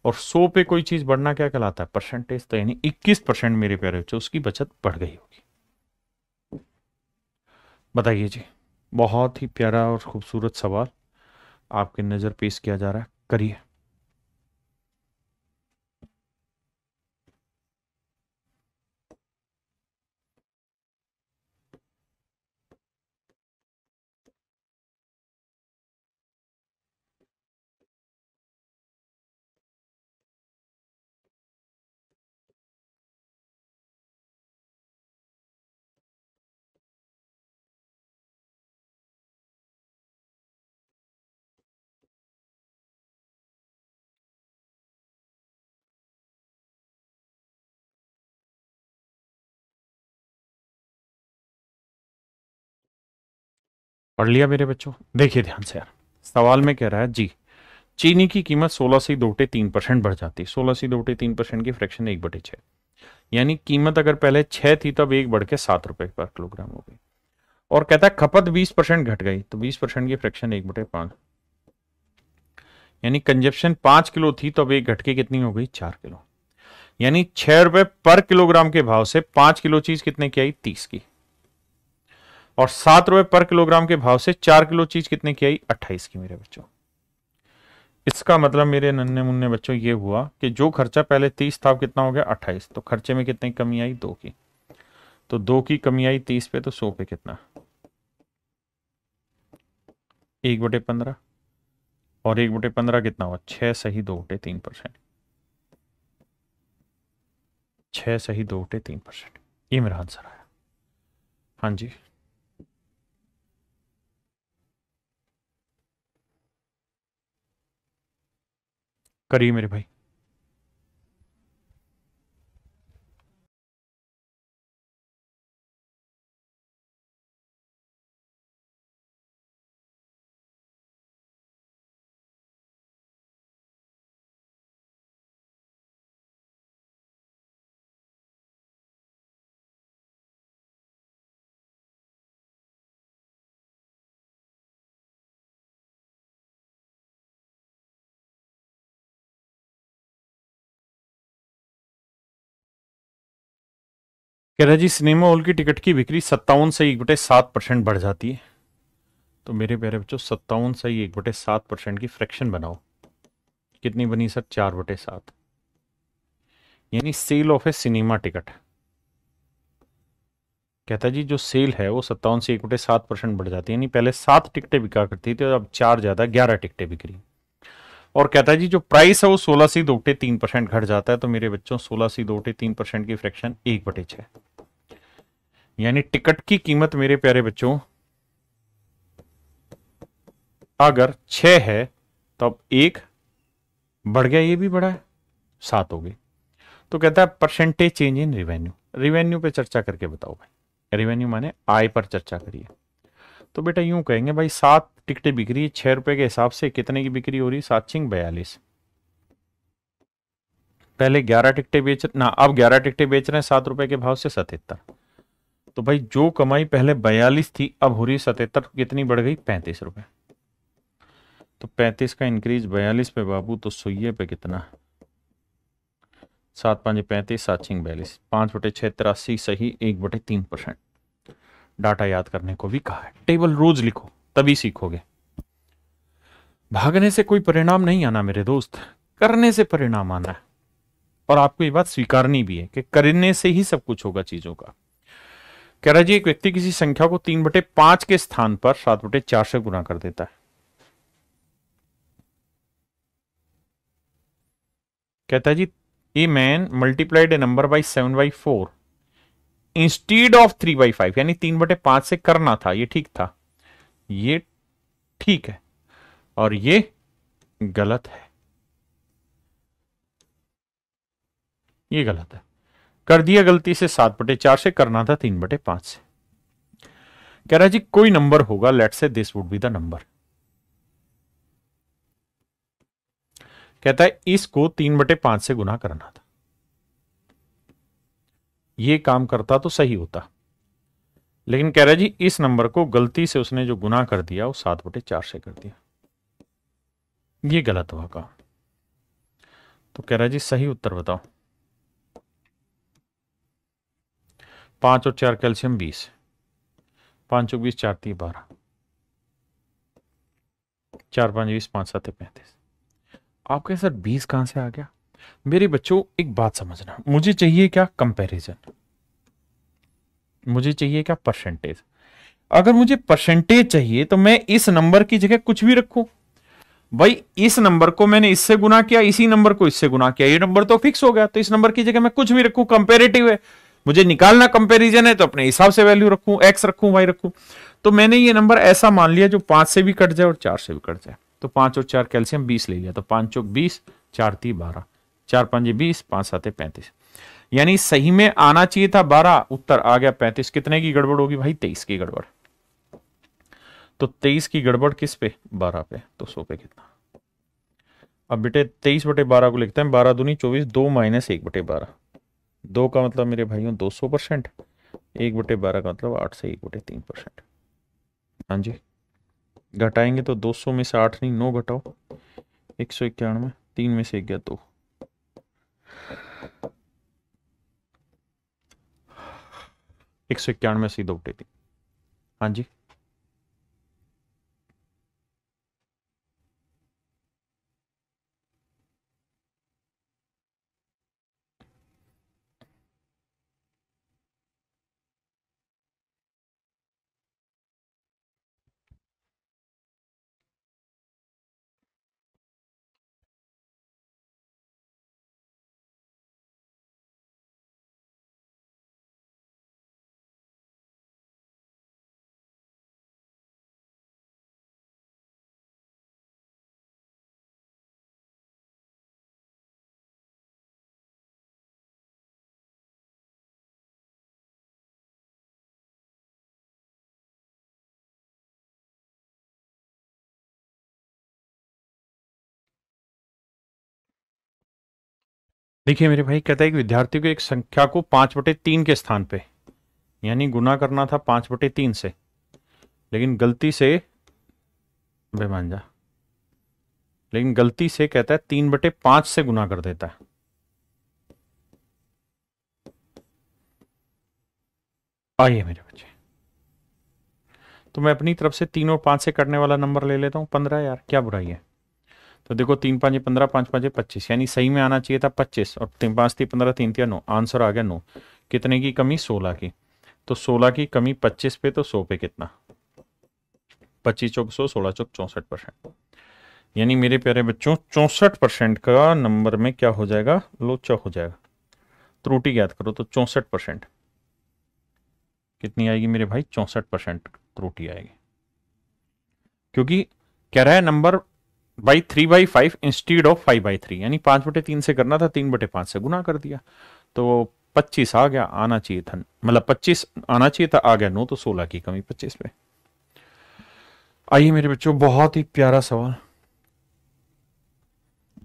और 100 पे कोई चीज बढ़ना क्या कहलाता है? परसेंटेज। तो यानी 21% मेरे प्यारे बच्चों उसकी बचत बढ़ गई होगी। बताइए जी, बहुत ही प्यारा और खूबसूरत सवाल आपके नजर पेश किया जा रहा है, करिए। पढ़ लिया मेरे बच्चों? देखिए ध्यान से यार, सवाल में कह रहा है जी, चीनी की कीमत 16 बढ़ जाती है। 16 की फ्रैक्शन 1/6। यानी कीमत अगर पहले 6 थी तब 1 बढ़ के 7 रुपए पर किलोग्राम हो गई। और कहता है खपत 20% घट गई, तो 20% की फ्रैक्शन 1/5। यानी कंजप्शन 5 किलो थी तब 1 घट के कितनी हो गई? 4 किलो। यानी 6 रुपए पर किलोग्राम के भाव से 5 किलो चीज कितने की आई? 30 की। और 7 रुपए पर किलोग्राम के भाव से 4 किलो चीज कितने की आई? 28 की मेरे बच्चों। इसका मतलब मेरे नन्हे मुन्ने बच्चों ये हुआ कि जो खर्चा पहले 30 था कितना हो गया? 28। तो खर्चे में कितनी कमी आई? 2 की। तो 2 की कमी आई 30 पे, तो 100 पे कितना? 1/15। और 1/15 कितना हुआ? 6 सही 2/3%। 6 सही 2 बटे 3%। ये मेरा आंसर आया। हाँ जी, करिए मेरे भाई। कह रहा जी सिनेमा हॉल की टिकट की बिक्री 57 से 1/7% बढ़ जाती है। तो मेरे प्यारे बच्चों 57 से 1/7% की फ्रैक्शन बनाओ। कितनी बनी सर? 4/7। यानी sale of a cinema ticket. कहता है जी जो सेल है वो 57 से 1/7% बढ़ जाती है। यानी पहले 7 टिकटें बिका करती थी, अब 4 ज्यादा 11 टिकटें बिक रही। और कहता है जी जो प्राइस है वो 16 से 2/3% घट जाता है। तो मेरे बच्चों 16 से 2/3% की फ्रैक्शन 1/6। यानी टिकट की कीमत मेरे प्यारे बच्चों अगर 6 है तो अब 1 बढ़ गया, ये भी बढ़ा है, 7 हो गई। तो कहता है percentage change in revenue. Revenue पे चर्चा करके बताओ भाई। रिवेन्यू माने आय पर चर्चा करिए। तो बेटा यूं कहेंगे भाई 7 टिकटें बिक रही है 6 रुपए के हिसाब से, कितने की बिक्री हो रही? 7×42। पहले 11 टिकटें बेच ना, अब 11 टिकटें बेच रहे हैं 7 रुपए के भाव से 77। तो भाई जो कमाई पहले 42 थी अब हो रही 77, कितनी बढ़ गई? 35 रुपए। तो 35 का इंक्रीज 42 पे बाबू, तो सुइये पे कितना? 7×5 = 35, 7×6 = 42, 5/6 = 83 सही 1/3%। डाटा याद करने को भी कहा है, टेबल रोज लिखो तभी सीखोगे। भागने से कोई परिणाम नहीं आना मेरे दोस्त, करने से परिणाम आना है। और आपको ये बात स्वीकारनी भी है कि करने से ही सब कुछ होगा चीजों का। कह रहा जी एक व्यक्ति किसी संख्या को 3/5 के स्थान पर 7/4 से गुना कर देता है। कहता है जी a man multiplied a number by 7/4 instead of 3/5। यानी 3/5 से करना था, ये ठीक था, ये ठीक है, और ये गलत है, ये गलत है। कर दिया गलती से 7/4 से, करना था 3/5 से। कह रहा जी कोई नंबर होगा, लेट से this would be the number. कहता है इसको 3/5 से गुना करना था, ये काम करता तो सही होता। लेकिन कह रहा जी इस नंबर को गलती से उसने जो गुना कर दिया वो 7/4 से कर दिया, ये गलत हुआ काम। तो कह रहा जी सही उत्तर बताओ। 5 और 4 कैल्शियम 20, 5×20 4×3 12, 4×5 20, 5×7 35। आपके सर 20 कहां से आ गया? मेरे बच्चों एक बात समझना, मुझे चाहिए क्या? कंपैरिजन। मुझे चाहिए क्या? परसेंटेज। अगर मुझे परसेंटेज चाहिए तो मैं इस नंबर की जगह कुछ भी रखूं। भाई इस नंबर को मैंने इससे गुना किया, इसी नंबर को इससे गुना किया, ये नंबर तो फिक्स हो गया, तो इस नंबर की जगह मैं कुछ भी रखूं, कंपेरेटिव है। मुझे निकालना कंपैरिजन है तो अपने हिसाब से वैल्यू रखूं, एक्स रखूं, वाई रखूं। तो मैंने ये नंबर ऐसा मान लिया जो 5 से भी कट जाए और 4 से भी कट जाए। तो 5 और 4 कैल्शियम 20 ले लिया, तो 5×20 4×3 12, 4×5 20, 5×7 35। यानी सही में आना चाहिए था 12, उत्तर आ गया 35। कितने की गड़बड़ होगी भाई? 23 की गड़बड़। तो 23 की गड़बड़ किस पे? 12 पे। तो 100 पे कितना? अब बेटे 23/12 को लिखते हैं, 12×2 = 24, 2 - 1/12। 2 का मतलब मेरे भाइयों 200%, 1/12 का मतलब 8 से 1/3%। हाँ जी, घटाएंगे तो 200 में से 8 नहीं 9 घटाओ, 191, 3 में से 1 गया 2, 191 से 2/3। हाँ जी। देखिए मेरे भाई, कहता है कि विद्यार्थी को एक संख्या को 5/3 के स्थान पे यानी गुना करना था 5/3 से, लेकिन गलती से बेमान जा, लेकिन गलती से कहता है 3/5 से गुना कर देता है। आइए मेरे बच्चे, तो मैं अपनी तरफ से 3 और 5 से करने वाला नंबर ले लेता हूं 15 यार, क्या बुराई है। तो देखो 3 5 15, 5 5 25, यानी सही में आना चाहिए था 25 और 3 5 3 15 3 3 9, आंसर आ गया 9। कितने की कमी? 16 की। तो 16 की कमी 25 पे, तो 100 पे कितना? 25 चौक 100, 16 चौक 64%। यानी मेरे प्यारे बच्चों 64% का नंबर में क्या हो जाएगा? लोचा हो जाएगा। त्रुटि ज्ञात करो, तो 64% कितनी आएगी मेरे भाई? 64% त्रुटि आएगी, क्योंकि कह रहा है नंबर बाई 3/5 इंस्टीड ऑफ 5/3, यानी 5/3 से करना था, 3/5 से गुना कर दिया। तो 25 आ गया, आना चाहिए था, मतलब 25 आना चाहिए था, आ गया 9, तो 16 की कमी 25 पे। आइए मेरे बच्चों, बहुत ही प्यारा सवाल।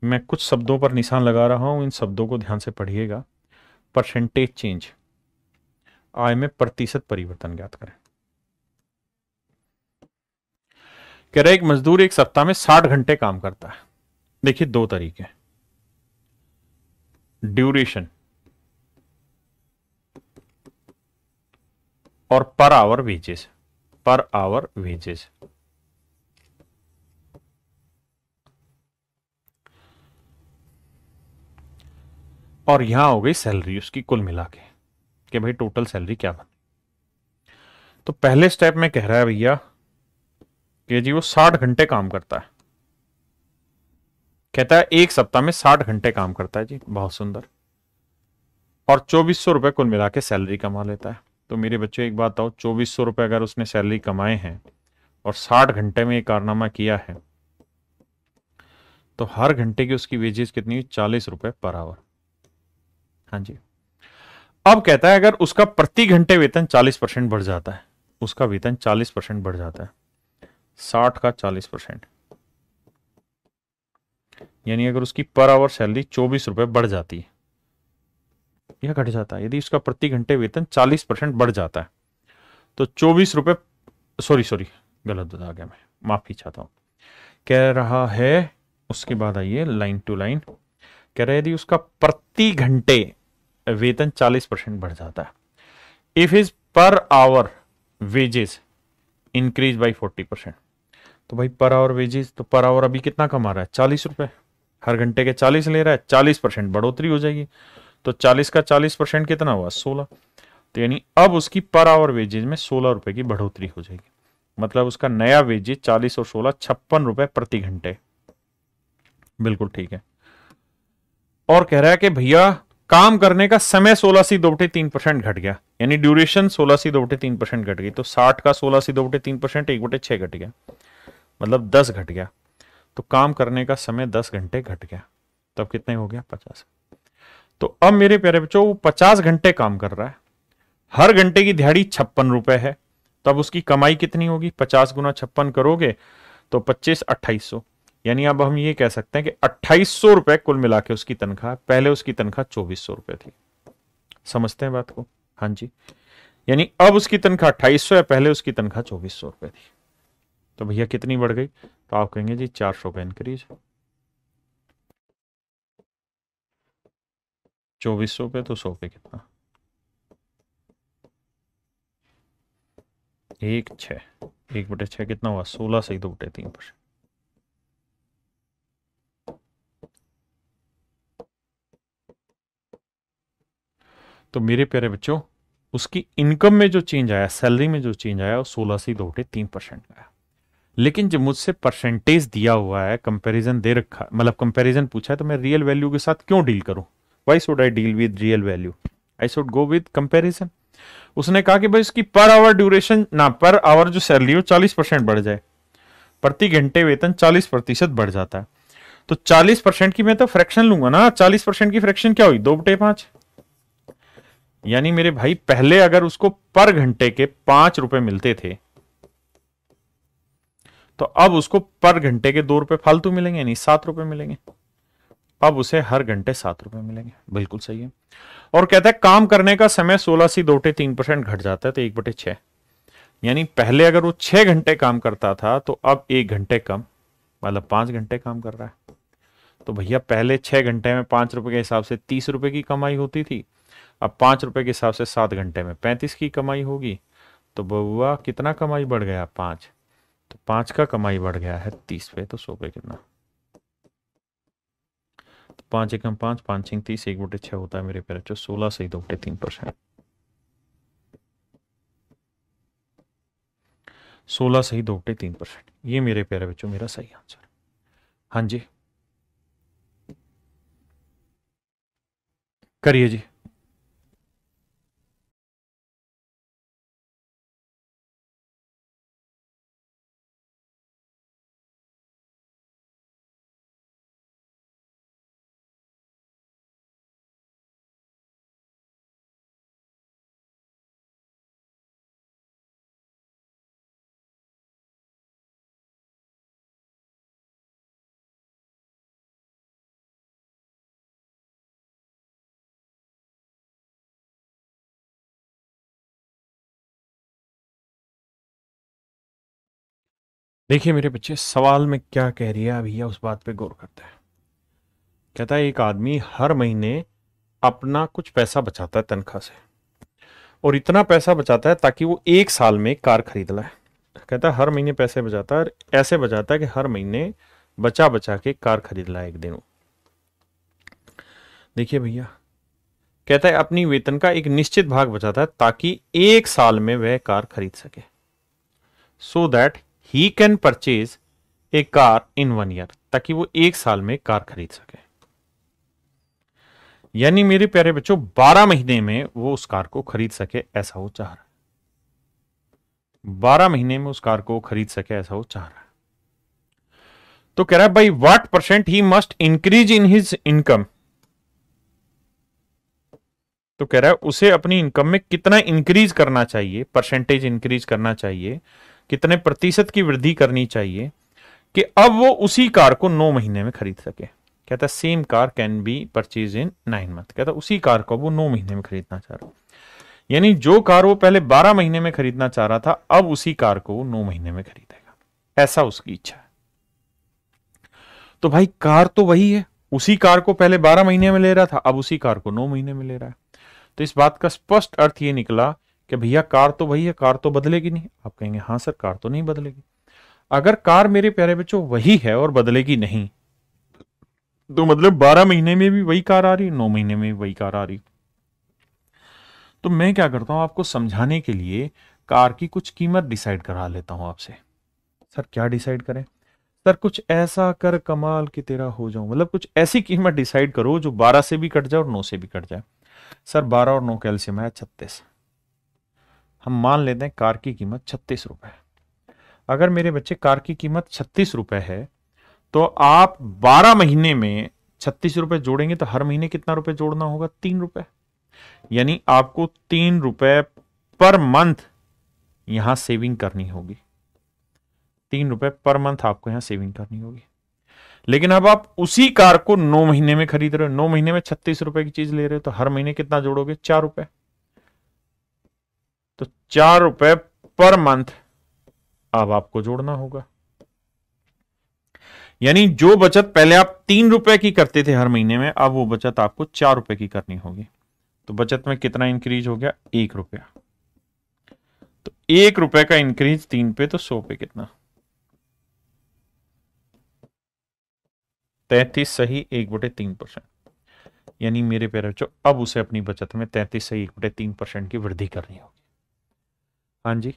मैं कुछ शब्दों पर निशान लगा रहा हूं, इन शब्दों को ध्यान से पढ़िएगा। परसेंटेज चेंज, आय में प्रतिशत परिवर्तन ज्ञात करें। कह रहे एक मजदूर एक सप्ताह में 60 घंटे काम करता है। देखिए दो तरीके, ड्यूरेशन और per hour wages. Per hour wages, और यहां हो गई सैलरी उसकी कुल मिला के, कि भाई टोटल सैलरी क्या बनी। तो पहले स्टेप में कह रहा है भैया कि जी वो 60 घंटे काम करता है। कहता है एक सप्ताह में 60 घंटे काम करता है जी, बहुत सुंदर, और 2400 रुपए कुल मिला के सैलरी कमा लेता है। तो मेरे बच्चों एक बात बताओ, 2400 रुपए अगर उसने सैलरी कमाए हैं और 60 घंटे में एक कारनामा किया है, तो हर घंटे की उसकी वेजेस कितनी हुई? 40 रुपए पर आवर। हाँ जी। अब कहता है अगर उसका प्रति घंटे वेतन 40% बढ़ जाता है, उसका वेतन 40% बढ़ जाता है, 60 का 40%, यानी अगर उसकी पर आवर सैलरी 24 रुपए बढ़ जाती है या घट जाता है, यदि उसका प्रति घंटे वेतन 40% बढ़ जाता है, तो 24 रुपए, सॉरी गलत बता गया मैं, माफी चाहता हूं। कह रहा है, उसके बाद आइए लाइन टू लाइन, कह रहे यदि उसका प्रति घंटे वेतन 40% बढ़ जाता है, if his per hour wages increase by 40%। तो भाई पर आवर वेजेस, तो पर आवर अभी कितना कमा रहा है? 40 रुपए, हर घंटे के 40 ले रहा है, 40% बढ़ोतरी हो जाएगी, तो 40 का 40% कितना हुआ? 16। तो यानी अब उसकी पर आवर वेजेज में 16 रुपए की बढ़ोतरी हो जाएगी, मतलब उसका नया वेजेज 40 और 16 56 रुपए प्रति घंटे। बिल्कुल ठीक है। और कह रहा है कि भैया काम करने का समय 16/2/3% घट गया, यानी ड्यूरेशन 16/2/3% घट गई, तो 60 का 16/2/3% 1/6 घट गया, मतलब 10 घट गया। तो काम करने का समय 10 घंटे घट गया, तब कितने हो गया? 50। तो अब मेरे प्यारे बच्चों वो 50 घंटे काम कर रहा है, हर घंटे की दिहाड़ी 56 रुपए है, तब उसकी कमाई कितनी होगी? 50 गुना 56 करोगे तो 25 2800, यानी अब हम ये कह सकते हैं कि 2800 रुपए कुल मिला के उसकी तनख्वाह। पहले उसकी तनख्वाह 2400 रुपए थी। समझते हैं बात को? हाँ जी। यानी अब उसकी तनख्वाह 2800 है, पहले उसकी तनख्वाह 2400 रुपए थी। तो भैया कितनी बढ़ गई? तो आप कहेंगे जी 400 का इंक्रीज। 2400 पे तो 100 पे कितना? 1/6, 1/6 कितना हुआ? 16/2/3%। तो मेरे प्यारे बच्चों उसकी इनकम में जो चेंज आया, सैलरी में जो चेंज आया, वो 16/2/3% का आया। लेकिन जब मुझसे परसेंटेज दिया हुआ है, कंपैरिजन दे रखा, मतलब कंपैरिजन पूछा है, तो मैं रियल वैल्यू के साथ क्यों डील करूं? Why should I deal with real value? I should go with comparison. उसने कहा कि भाई इसकी पर आवर ड्यूरेशन ना, पर आवर जो सैलरी हो 40% बढ़ जाए, प्रति घंटे वेतन 40% बढ़ जाता है, तो 40% की मैं तो फ्रैक्शन लूंगा ना। 40% की फ्रैक्शन क्या हुई? 2/5। यानी मेरे भाई पहले अगर उसको पर घंटे के 5 रुपए मिलते थे, तो अब उसको पर घंटे के 2 रुपए फालतू मिलेंगे, यानी 7 रुपए मिलेंगे। अब उसे हर घंटे 7 रुपए मिलेंगे। बिल्कुल सही है। और कहता है काम करने का समय 16.3% घट जाता है, तो 1/6। यानी पहले अगर वो 6 घंटे काम करता था तो अब 1 घंटे कम, मतलब 5 घंटे काम कर रहा है। तो भैया पहले 6 घंटे में 5 रुपए के हिसाब से 30 रुपए की कमाई होती थी, अब 5 रुपए के हिसाब से 7 घंटे में 35 की कमाई होगी। तो बउआ कितना कमाई बढ़ गया? 5। तो 5 का कमाई बढ़ गया है 30 पे, तो 100 पे कितना? तो 5 एकम 5, 5 छिंग 30, 1/6 होता है मेरे प्यारे बच्चों 16.3%। 16.3%, ये मेरे प्यारे बच्चों मेरा सही आंसर। हाँ जी करिए जी। देखिए मेरे बच्चे, सवाल में क्या कह रही है भैया, उस बात पे गौर करते हैं। कहता है एक आदमी हर महीने अपना कुछ पैसा बचाता है तनख्वाह से, और इतना पैसा बचाता है ताकि वो 1 साल में कार खरीद लाए। कहता है हर महीने पैसे बचाता है, और ऐसे बचाता है कि हर महीने बचा बचा के कार खरीद लाए एक दिन। देखिए भैया, कहता है अपनी वेतन का एक निश्चित भाग बचाता है ताकि 1 साल में वह कार खरीद सके, so that he can purchase a car in 1 year, ताकि वो 1 साल में कार खरीद सके। यानी मेरे प्यारे बच्चों 12 महीने में वो उस कार को खरीद सके, ऐसा वो चाह रहा है। 12 महीने में उस कार को खरीद सके, ऐसा वो चाह रहा है। तो कह रहा है भाई what percent he must increase in his income. तो कह रहा है उसे अपनी इनकम में कितना इंक्रीज करना चाहिए, परसेंटेज इंक्रीज करना चाहिए, कितने प्रतिशत की वृद्धि करनी चाहिए कि अब वो उसी कार को 9 महीने में खरीद सके। कहता है same car can be purchase in 9 month. कहता है उसी कार को वो 9 महीने में खरीदना चाह रहा है। यानी जो कार वो पहले 12 महीने में खरीदना चाह रहा था, अब उसी कार को वो 9 महीने में खरीदेगा, ऐसा उसकी इच्छा है। तो भाई कार तो वही है, उसी कार को पहले 12 महीने में ले रहा था, अब उसी कार को 9 महीने में ले रहा है। तो इस बात का स्पष्ट अर्थ ये निकला कि भैया कार तो वही है, कार तो बदलेगी नहीं। आप कहेंगे हाँ सर कार तो नहीं बदलेगी। अगर कार मेरे प्यारे बच्चों वही है और बदलेगी नहीं, तो मतलब 12 महीने में भी वही कार आ रही, 9 महीने में भी वही कार आ रही। तो मैं क्या करता हूं, आपको समझाने के लिए कार की कुछ कीमत डिसाइड करा लेता हूं आपसे। सर क्या डिसाइड करें? सर कुछ ऐसा कर कमाल की तेरा हो जाऊं, मतलब कुछ ऐसी कीमत डिसाइड करो जो 12 से भी कट जाए और 9 से भी कट जाए। सर 12 और 9 कैल्शियम है 36। हम मान लेते हैं कार की कीमत 36 रुपए है। अगर मेरे बच्चे कार की कीमत 36 रुपए है, तो आप 12 महीने में 36 रुपए जोड़ेंगे तो हर महीने कितना रुपए जोड़ना होगा? 3 रुपए। यानी आपको 3 रुपए पर मंथ यहां सेविंग करनी होगी। 3 रुपए पर मंथ आपको यहां सेविंग करनी होगी। लेकिन अब आप उसी कार को 9 महीने में खरीद रहे हो, 9 महीने में 36 रुपए की चीज ले रहे हो, तो हर महीने कितना जोड़ोगे? 4 रुपए। तो 4 रुपए पर मंथ अब आपको जोड़ना होगा। यानी जो बचत पहले आप 3 रुपए की करते थे हर महीने में, अब वो बचत आपको 4 रुपए की करनी होगी। तो बचत में कितना इंक्रीज हो गया? 1 रुपया। तो 1 रुपए का इंक्रीज 3 पे, तो 100 पे कितना? 33 सही 1/3%। यानी मेरे प्यारे बच्चों अब उसे अपनी बचत में 33 सही 1/3% की वृद्धि करनी होगी। हाँ जी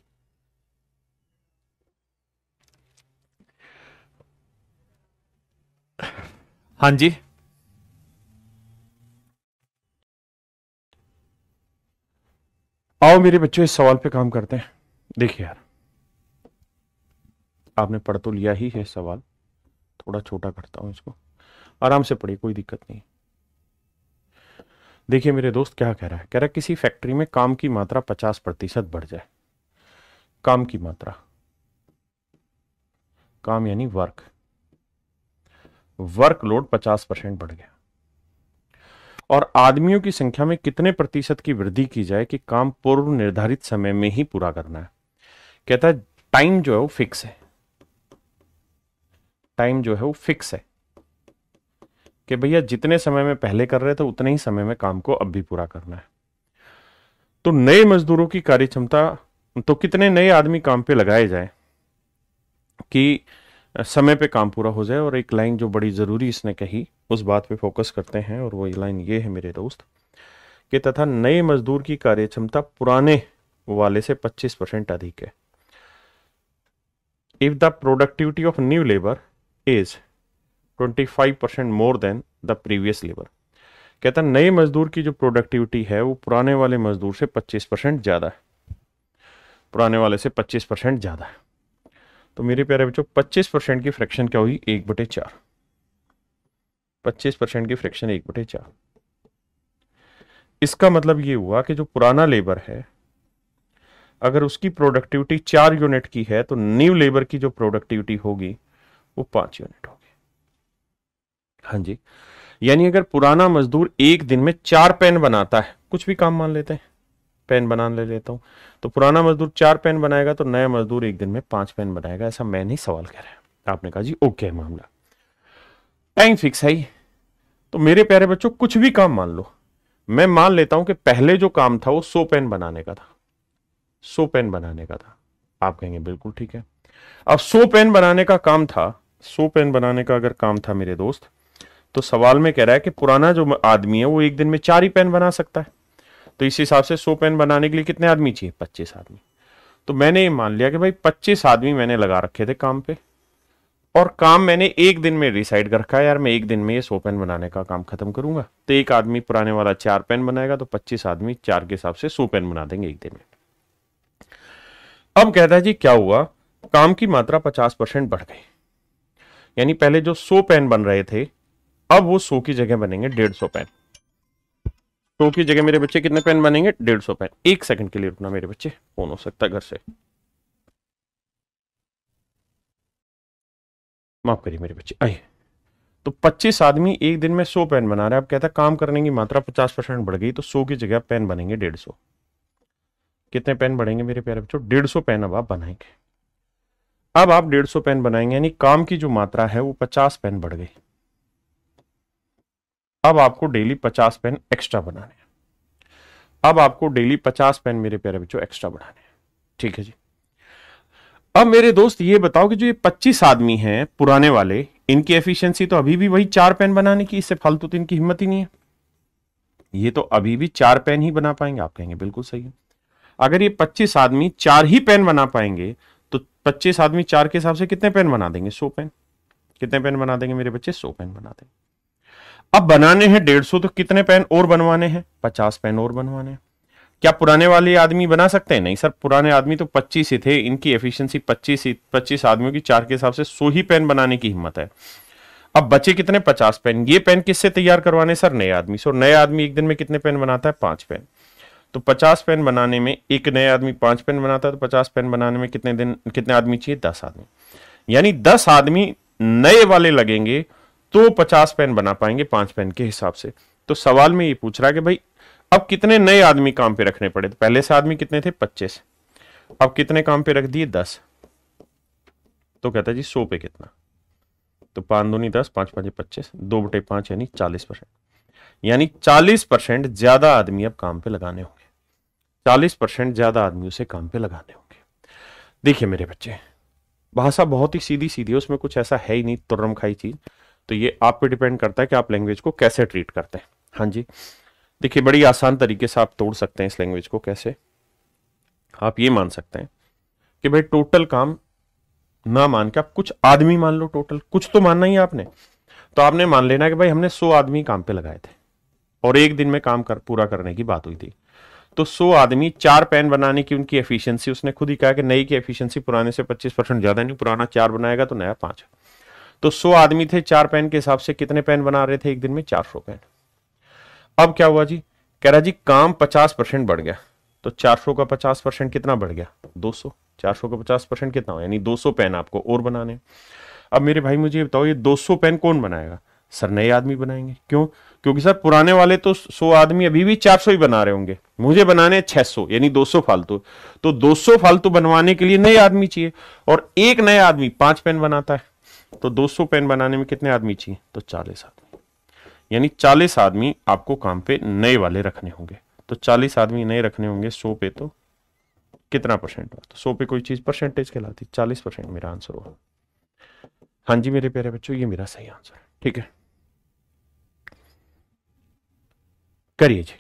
हाँ जी। आओ मेरे बच्चों इस सवाल पे काम करते हैं। देखिए यार, आपने पढ़ तो लिया ही है सवाल, थोड़ा छोटा करता हूं इसको, आराम से पढ़िए, कोई दिक्कत नहीं। देखिए मेरे दोस्त क्या कह रहा है, कह रहा है किसी फैक्ट्री में काम की मात्रा 50% बढ़ जाए। काम की मात्रा, काम यानी वर्क, वर्कलोड 50% बढ़ गया। और आदमियों की संख्या में कितने प्रतिशत की वृद्धि की जाए कि काम पूर्व निर्धारित समय में ही पूरा करना है। कहता है टाइम जो है वो फिक्स है, टाइम जो है वो फिक्स है कि भैया जितने समय में पहले कर रहे थे उतने ही समय में काम को अब भी पूरा करना है। तो नए मजदूरों की कार्य क्षमता, तो कितने नए आदमी काम पे लगाए जाए कि समय पे काम पूरा हो जाए। और एक लाइन जो बड़ी जरूरी इसने कही उस बात पे फोकस करते हैं, और वो लाइन ये है मेरे दोस्त कि तथा नए मजदूर की कार्य क्षमता पुराने वाले से 25% अधिक है if the productivity of new labour is 25% more than the previous labour. कहता नए मजदूर की जो प्रोडक्टिविटी है वो पुराने वाले मजदूर से 25% ज्यादा है, पुराने वाले से 25% ज्यादा है। तो मेरे प्यारे बच्चों 25% की फ्रैक्शन क्या हुई, 1/4। 25% की फ्रैक्शन 1/4। इसका मतलब ये हुआ कि जो पुराना लेबर है अगर उसकी प्रोडक्टिविटी 4 यूनिट की है तो न्यू लेबर की जो प्रोडक्टिविटी होगी वो 5 यूनिट होगी। हाँ जी, यानी अगर पुराना मजदूर एक दिन में 4 पेन बनाता है, कुछ भी काम मान लेते हैं, पेन बनाने ले लेता हूं, तो पुराना मजदूर 4 पेन बनाएगा तो नया मजदूर एक दिन में 5 पेन बनाएगा। ऐसा मैं नहीं सवाल कह रहा है, आपने कहा जी ओके मामला, टाइम फिक्स है ही। तो मेरे प्यारे बच्चों कुछ भी काम मान लो, मैं मान लेता हूं कि पहले जो काम था वो 100 पेन बनाने का था, 100 पेन बनाने का था। आप कहेंगे बिल्कुल ठीक है। अब 100 पेन बनाने का काम था, 100 पेन बनाने का अगर काम था मेरे दोस्त, तो सवाल में कह रहा है कि पुराना जो आदमी है वो एक दिन में 4 ही पेन बना सकता है। तो इस हिसाब से 100 पेन बनाने के लिए कितने आदमी चाहिए, 25 आदमी। तो मैंने ये मान लिया कि भाई 25 आदमी मैंने लगा रखे थे काम पे, और काम मैंने एक दिन में डिसाइड कर रखा है, यार मैं एक दिन में ये 100 पेन बनाने का काम खत्म करूंगा। तो एक आदमी पुराने वाला 4 पेन बनाएगा, तो 25 आदमी 4 के हिसाब से 100 पेन बना देंगे एक दिन में। अब कहता है जी क्या हुआ, काम की मात्रा 50% बढ़ गई, यानी पहले जो 100 पेन बन रहे थे अब वो 100 की जगह बनेंगे 150 पेन। 100 की जगह मेरे बच्चे कितने पेन बनेंगे, 150 पेन। एक सेकंड के लिए रुकना मेरे बच्चे, फोन हो सकता है घर से, माफ करिए मेरे बच्चे। आइए, तो 25 आदमी एक दिन में 100 पेन बना रहे हैं। अब कहता है काम करने की मात्रा 50% बढ़ गई, तो 100 की जगह पेन बनेंगे 150। कितने पेन बढ़ेंगे मेरे प्यारे बच्चों, 150 पेन अब आप बनाएंगे। अब आप 150 पेन बनाएंगे, यानी काम की जो मात्रा है वो 50 पेन बढ़ गई। अब आपको डेली 50 पेन एक्स्ट्रा बनाने हैं। अब आपको डेली 50 पेन मेरे प्यारे बच्चों एक्स्ट्रा बनाने हैं, ठीक है जी। अब मेरे दोस्त ये बताओ कि जो ये 25 आदमी हैं पुराने वाले, इनकी एफिशिएंसी तो अभी भी वही 4 पेन बनाने की, इससे फालतू तो इनकी हिम्मत ही नहीं है, ये तो अभी भी 4 पेन ही बना पाएंगे। आप कहेंगे बिल्कुल सही है। अगर ये 25 आदमी 4 ही पेन बना पाएंगे तो 25 आदमी 4 के हिसाब से कितने पेन बना देंगे, 100 पेन। कितने पेन बना देंगे मेरे बच्चे, 100 पेन बना देंगे। अब बनाने हैं 150, तो कितने पेन और बनवाने हैं, 50 पेन और बनवाने हैं। क्या पुराने वाले आदमी बना सकते हैं, नहीं सर, पुराने आदमी तो 25 ही थे, इनकी एफिशिएंसी 25 आदमियों की 4 के हिसाब से 100 ही पेन बनाने की हिम्मत है। अब बचे कितने, 50 पेन। ये पेन किससे तैयार करवाने सर, नए आदमी से। और नए आदमी एक दिन में कितने पेन बनाता है, 5 पेन। तो 50 पेन बनाने में एक नए आदमी 5 पेन बनाता है, तो 50 पेन बनाने में कितने आदमी चाहिए, 10 आदमी। यानी 10 आदमी नए वाले लगेंगे तो 50 पेन बना पाएंगे 5 पेन के हिसाब से। तो सवाल में ये पूछ रहा है कि भाई अब कितने नए आदमी काम पे रखने पड़े। तो पहले से आदमी कितने थे, 25, अब कितने काम पे रख दिए, 10। तो कहता है जी 100 पे कितना, तो 5 दूनी 10, 5 5 25, 2/5 यानी 40%। यानी 40% ज्यादा आदमी अब काम पे लगाने होंगे, 40% ज्यादा आदमी उसे काम पे लगाने होंगे। देखिए मेरे बच्चे, भाषा बहुत ही सीधी सीधी है, उसमें कुछ ऐसा है ही नहीं तुर्रम खाई चीज। तो ये आप पे डिपेंड करता है कि आप लैंग्वेज को कैसे ट्रीट करते हैं। हाँ जी, देखिए बड़ी आसान तरीके से आप तोड़ सकते हैं इस लैंग्वेज को। कैसे, आप ये मान सकते हैं कि भाई टोटल काम ना मान के आप कुछ आदमी मान लो, टोटल कुछ तो मानना ही आपने। तो आपने मान लेना कि भाई हमने 100 आदमी काम पे लगाए थे और एक दिन में काम पूरा करने की बात हुई थी। तो 100 आदमी 4 पेन बनाने की उनकी एफिशिएंसी, उसने खुद ही कहा कि नई की एफिशिएंसी पुराने से 25% ज्यादा नहीं, पुराना 4 बनाएगा तो नया 5। तो 100 आदमी थे, 4 पेन के हिसाब से कितने पेन बना रहे थे एक दिन में, 400 पेन। अब क्या हुआ जी, कह रहा जी काम 50% बढ़ गया। तो 400 का 50% कितना बढ़ गया, 200। 400 का 50% कितना हो, यानी 200 पेन आपको और बनाने। अब मेरे भाई मुझे बताओ ये 200 पेन कौन बनाएगा, सर नए आदमी बनाएंगे। क्यों? क्योंकि सर पुराने वाले तो 100 आदमी अभी भी 400 ही बना रहे होंगे, मुझे बनाने 600 यानी 200 फालतू। तो 200 फालतू बनवाने के लिए नए आदमी चाहिए, और एक नया आदमी 5 पेन बनाता है, तो 200 पेन बनाने में कितने आदमी चाहिए? तो 40 आदमी। यानी 40 आदमी आपको काम पे नए वाले रखने होंगे। तो 40 आदमी नए रखने होंगे 100 पे, तो कितना परसेंट हुआ? तो 100 पे कोई चीज परसेंटेज कहलाती, 40% मेरा आंसर हुआ। हाँ जी मेरे प्यारे बच्चों, ये मेरा सही आंसर है। ठीक है, करिए जी।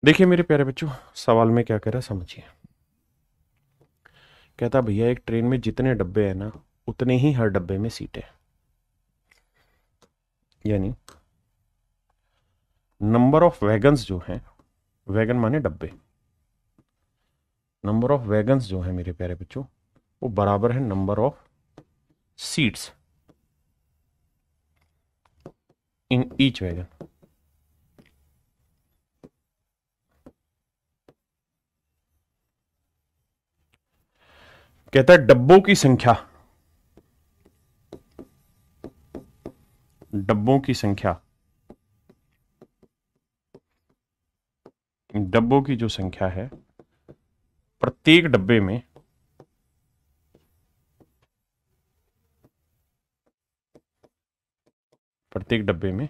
देखिए मेरे प्यारे बच्चों, सवाल में क्या कह रहा है समझिए। कहता भैया एक ट्रेन में जितने डब्बे हैं ना, उतने ही हर डब्बे में सीटें। यानी नंबर ऑफ वैगन्स जो हैं, वैगन माने डब्बे, नंबर ऑफ वैगन्स जो है मेरे प्यारे बच्चों, वो बराबर है number of seats in each wagon. कहता है डब्बों की संख्या, डब्बों की संख्या, डब्बों की जो संख्या है प्रत्येक डब्बे में, प्रत्येक डब्बे में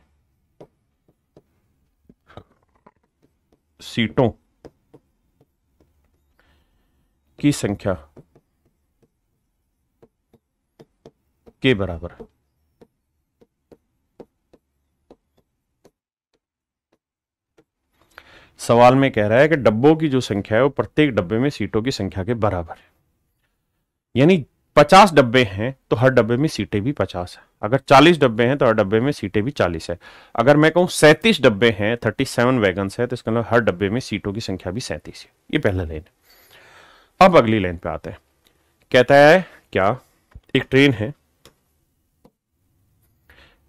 सीटों की संख्या के बराबर है। सवाल में कह रहा है कि डब्बों की जो संख्या है वो प्रत्येक डब्बे में सीटों की संख्या के बराबर है। यानी 50 डब्बे हैं तो हर डब्बे में सीटें भी 50 है। अगर 40 डब्बे हैं तो हर डब्बे में सीटें भी 40 है। अगर मैं कहूं 37 डब्बे हैं, 37 वैगन्स है, तो इसका मतलब हर डब्बे में सीटों की संख्या भी 37 है। ये पहला लाइन। अब अगली लाइन पे आते हैं। कहता है क्या, एक ट्रेन है,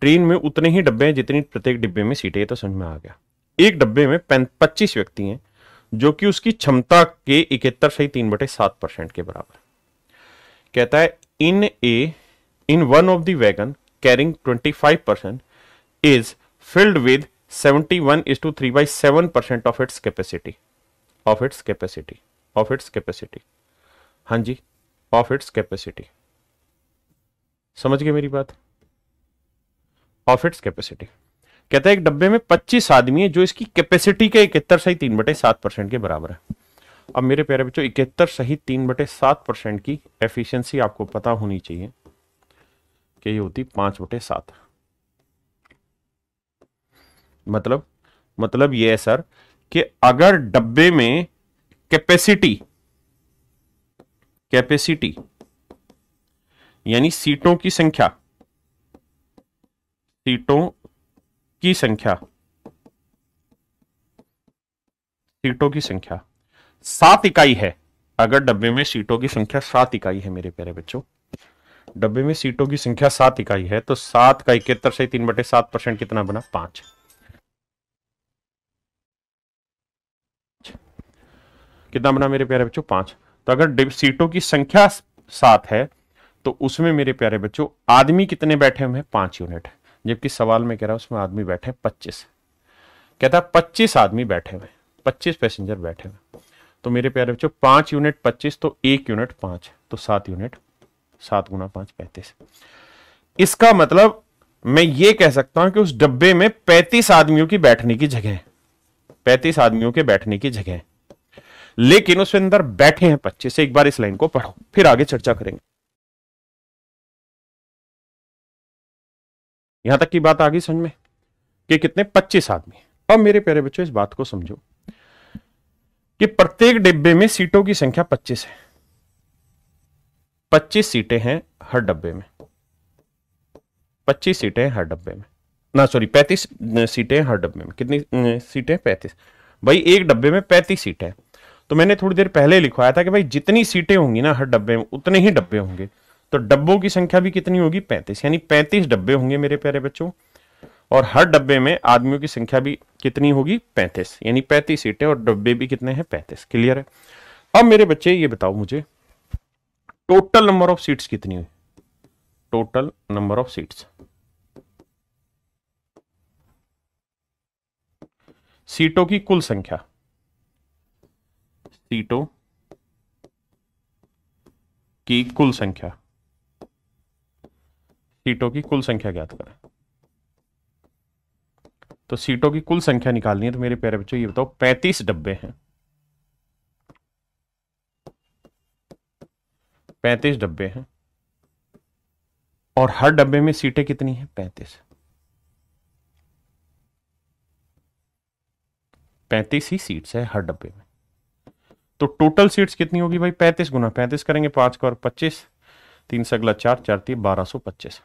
ट्रेन में उतने ही डब्बे हैं जितनी प्रत्येक डिब्बे में सीटें। तो समझ में आ गया। एक डब्बे में 25 व्यक्ति हैं, जो कि उसकी क्षमता के 71.3% के बराबर। कहता है in one of the wagon carrying 25% is filled with 71:3/7% of its capacity, of its capacity, of its capacity. हाँ जी, ऑफ इट्स कैपेसिटी। समझ गए मेरी बात? Of its capacity. कहता है एक डब्बे में 25 आदमी है, जो इसकी कैपेसिटी के 71/3/7% के बराबर है। अब मेरे प्यारे बच्चों, 71/3/7% की एफिशिएंसी आपको पता होनी चाहिए कि ये होती 5/7। मतलब ये है सर कि अगर डब्बे में कैपेसिटी यानी सीटों की संख्या, सीटों की संख्या 7 इकाई है। अगर डब्बे में सीटों की संख्या 7 इकाई है मेरे प्यारे बच्चों, डब्बे में सीटों की संख्या 7 इकाई है, तो 7 का 71/3/7% कितना बना? 5। कितना बना मेरे प्यारे बच्चों? 5। तो अगर सीटों की संख्या 7 है तो उसमें मेरे प्यारे बच्चों आदमी कितने बैठे हुए हैं? 5 यूनिट। जबकि सवाल में कह रहा है उसमें आदमी बैठे 25। कहता है 25 आदमी बैठे हुए, 25 पैसेंजर बैठे हुए। तो मेरे प्यारे बच्चों 5 यूनिट 25, तो 1 यूनिट 5, तो 7 यूनिट, 7 गुना 5 35। इसका मतलब मैं ये कह सकता हूं कि उस डब्बे में 35 आदमियों की बैठने की जगह है, 35 आदमियों के बैठने की जगह है, लेकिन उसके अंदर बैठे हैं 25। एक बार इस लाइन को पढ़ो, फिर आगे चर्चा करेंगे। यहां तक की बात आ गई समझ में कि कितने? 25 आदमी। अब मेरे प्यारे बच्चों इस बात को समझो कि प्रत्येक डिब्बे में सीटों की संख्या 25 है। 25 सीटें हैं हर डब्बे में, 25 सीटें हर डब्बे में, ना सॉरी 35 सीटें हर डब्बे में। कितनी सीटें? 35। भाई एक डब्बे में 35 सीटें हैं, तो मैंने थोड़ी देर पहले लिखवाया था कि भाई जितनी सीटें होंगी ना हर डब्बे में उतने ही डब्बे होंगे, तो डब्बों की संख्या भी कितनी होगी? 35, यानी 35 डब्बे होंगे मेरे प्यारे बच्चों, और हर डब्बे में आदमियों की संख्या भी कितनी होगी? 35, यानी 35 सीटें और डब्बे भी कितने हैं? 35। क्लियर है? अब मेरे बच्चे ये बताओ मुझे, टोटल नंबर ऑफ सीट्स कितनी हुई? टोटल नंबर ऑफ सीट्स, सीटों की कुल संख्या, सीटों की कुल संख्या, सीटों की कुल संख्या ज्ञात करें। तो सीटों की कुल संख्या निकालनी है, तो मेरे प्यारे बच्चों ये बताओ, 35 डब्बे हैं, 35 डब्बे हैं, और हर डब्बे में सीटें कितनी हैं? 35। 35 ही सीट्स है हर डब्बे में, तो टोटल सीट्स कितनी होगी भाई? 35 गुना 35 करेंगे, 5 का और 25, 3 से अगला 4, 4 3 1225,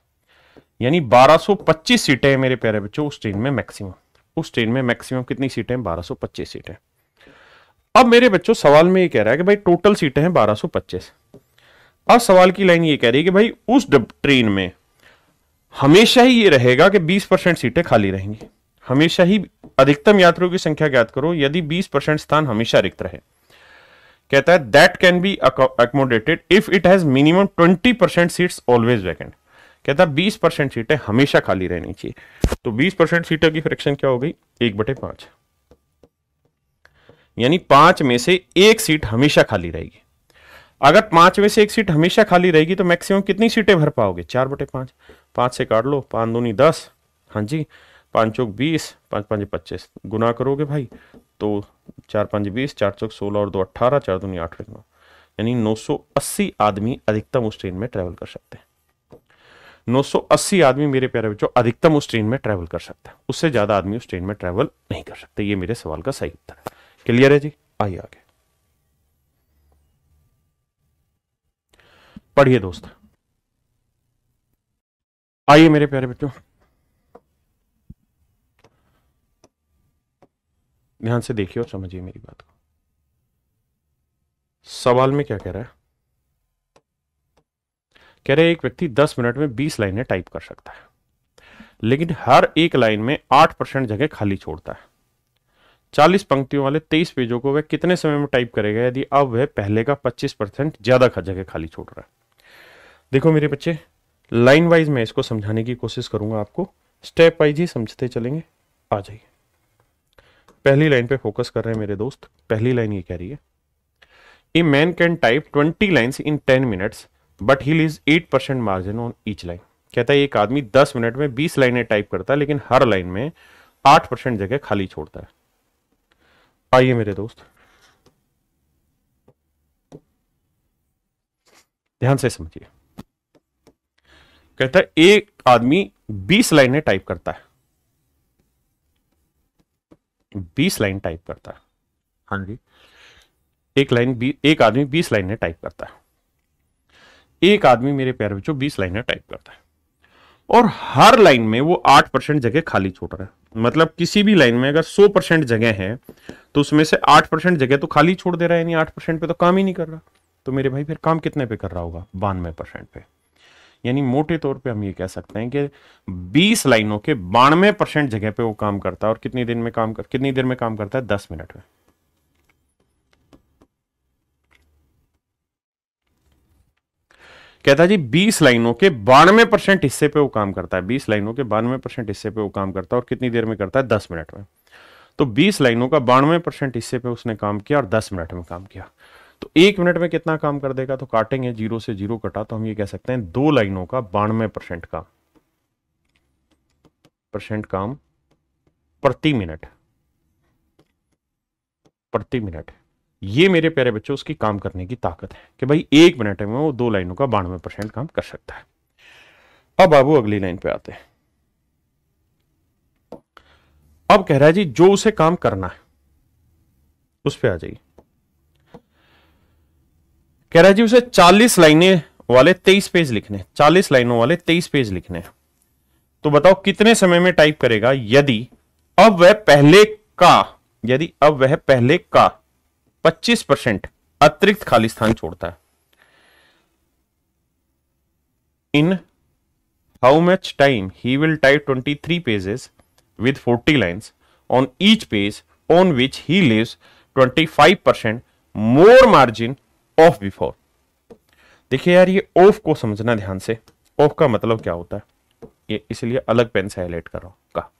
यानी 1225 सीटें हैं मेरे प्यारे बच्चों उस ट्रेन में मैक्सिमम। उस ट्रेन में मैक्सिमम कितनी सीटें? 1225 सीटें। अब मेरे बच्चों सवाल में ये कह रहा है कि भाई टोटल सीटें हैं 1225। अब सवाल की लाइन ये कह रही है कि भाई उस ट्रेन में हमेशा ही ये रहेगा कि 20% सीटें खाली रहेंगी, हमेशा ही अधिकतम यात्रियों की संख्या ज्ञात करो यदि 20% स्थान हमेशा रिक्त रहे। कहता है that can be accommodated if it has minimum 20% seats always vacant. कहता है 20% सीटें हमेशा खाली रहनी चाहिए, तो 20% सीटों की फ्रैक्शन क्या हो गई? 1/5, यानी 5 में से 1 सीट हमेशा खाली रहेगी। अगर 5 में से 1 सीट हमेशा खाली रहेगी तो मैक्सिमम कितनी सीटें भर पाओगे? 4/5, 5 से काट लो, 5 दूनी 10, हाँ जी, 5 चौक 20, 5 5 25, गुना करोगे भाई तो 4 5 20, 4 चौक 16 और 2 18, 4 दूनी 8 9, यानी 980 आदमी अधिकतम उस ट्रेन में ट्रेवल कर सकते हैं। 980 आदमी मेरे प्यारे बच्चों अधिकतम उस ट्रेन में ट्रेवल कर सकता है, उससे ज्यादा आदमी उस ट्रेन में ट्रेवल नहीं कर सकते। ये मेरे सवाल का सही उत्तर है। क्लियर है जी? आइए आगे पढ़िए दोस्त। आइए मेरे प्यारे बच्चों, ध्यान से देखिए और समझिए मेरी बात को। सवाल में क्या कह रहा है? कह रहे एक व्यक्ति 10 मिनट में 20 लाइनें टाइप कर सकता है, लेकिन हर एक लाइन में 8% जगह खाली छोड़ता है। 40 पंक्तियों वाले 23 पेजों को वह कितने समय में टाइप करेगा यदि अब वह पहले का 25% ज्यादा जगह खाली छोड़ रहा है? देखो मेरे बच्चे, लाइन वाइज मैं इसको समझाने की कोशिश करूंगा, आपको स्टेप वाइज ही समझते चलेंगे। आ जाइए, पहली लाइन पे फोकस कर रहे हैं मेरे दोस्त। पहली लाइन ये कह रही है, a man can type 20 lines in 10 minutes but he leaves 8% margin on each line. कहता है एक आदमी 10 मिनट में 20 लाइनें टाइप करता है, लेकिन हर लाइन में 8% जगह खाली छोड़ता है। आइए मेरे दोस्त, ध्यान से समझिए। कहता है एक आदमी 20 लाइनें टाइप करता है, 20 लाइन टाइप करता है, हाँ जी, एक आदमी 20 लाइनें टाइप करता है। एक आदमी मेरे प्यारे बच्चों 20 लाइनें टाइप करता है और हर लाइन में वो 8% जगह खाली छोड़ रहा है। मतलब किसी भी लाइन में अगर 100% जगह है तो उसमें से 8% जगह तो खाली छोड़ दे रहा है, यानी 8% पे तो काम ही नहीं कर रहा। तो मेरे भाई फिर काम कितने पे कर रहा होगा? 92% पे। यानी मोटे तौर पे हम ये कह सकते हैं कि 20 लाइनों के 92% जगह पे वो काम करता है। और कितनी देर में काम करता है? 10 मिनट में। कहता है जी 20 लाइनों के 92% हिस्से पे वो काम करता है, 20 लाइनों के 92% हिस्से पे वो काम करता है और कितनी देर में करता है? 10 मिनट में। तो 20 लाइनों का 92% हिस्से पे उसने काम किया और 10 मिनट में काम किया, तो 1 मिनट में कितना काम कर देगा? तो काटेंगे, 0 से 0 कटा, तो हम ये कह सकते हैं 2 लाइनों का 92% काम प्रति मिनट। ये मेरे प्यारे बच्चों उसकी काम करने की ताकत है कि भाई 1 मिनट में वो 2 लाइनों का 92% काम कर सकता है। अब बाबू अगली लाइन पे आते हैं। अब कह रहा है जी जो उसे काम करना है उस पे आ जाइए। कह रहा है जी उसे 40 लाइनें वाले 23 पेज लिखने, 40 लाइनों वाले 23 पेज लिखने, तो बताओ कितने समय में टाइप करेगा यदि अब वह पहले का 25% अतिरिक्त खाली स्थान छोड़ता है। In how much time he will type 23 pages with 40 lines on each page on which he leaves 25% more margin of before. देखिए यार, ये ऑफ को समझना ध्यान से। ऑफ का मतलब क्या होता है, ये इसलिए अलग पेन से हाईलाइट कर रहा हूं। का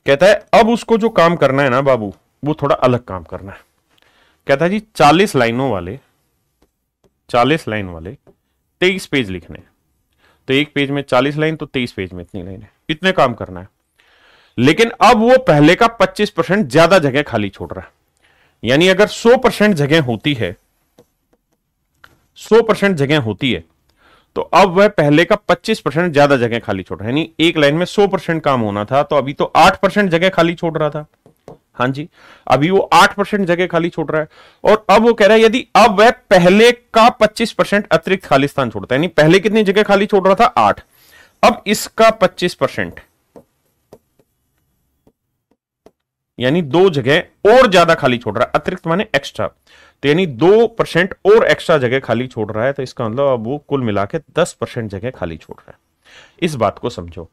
कहता है अब उसको जो काम करना है ना बाबू, वो थोड़ा अलग काम करना है। कहता है जी 40 लाइनों वाले 23 पेज लिखने, तो एक पेज में 40 लाइन, तो 23 पेज में इतनी लाइन है, इतने काम करना है। लेकिन अब वो पहले का 25% ज्यादा जगह खाली छोड़ रहा है। यानी अगर 100% जगह होती है, 100% जगह होती है, तो अब वह पहले का 25% ज्यादा जगह खाली छोड़ रहा है। यानी एक लाइन में 100% काम होना था, तो अभी तो 8% जगह खाली छोड़ रहा था। हाँ जी, अभी वो 8% जगह खाली छोड़ रहा है। और अब वो कह रहा है यदि अब वह पहले का 25% अतिरिक्त खाली स्थान छोड़ता है, यानी पहले कितनी जगह खाली छोड़ रहा था, 8, अब इसका 25%, यानी 2 जगह और ज्यादा खाली छोड़ रहा है। अतिरिक्त माने एक्स्ट्रा, तो यानी 2% और एक्स्ट्रा जगह खाली छोड़ रहा है। तो इसका मतलब अब वो कुल मिला के 10% जगह खाली छोड़ रहा है। इस बात को समझो।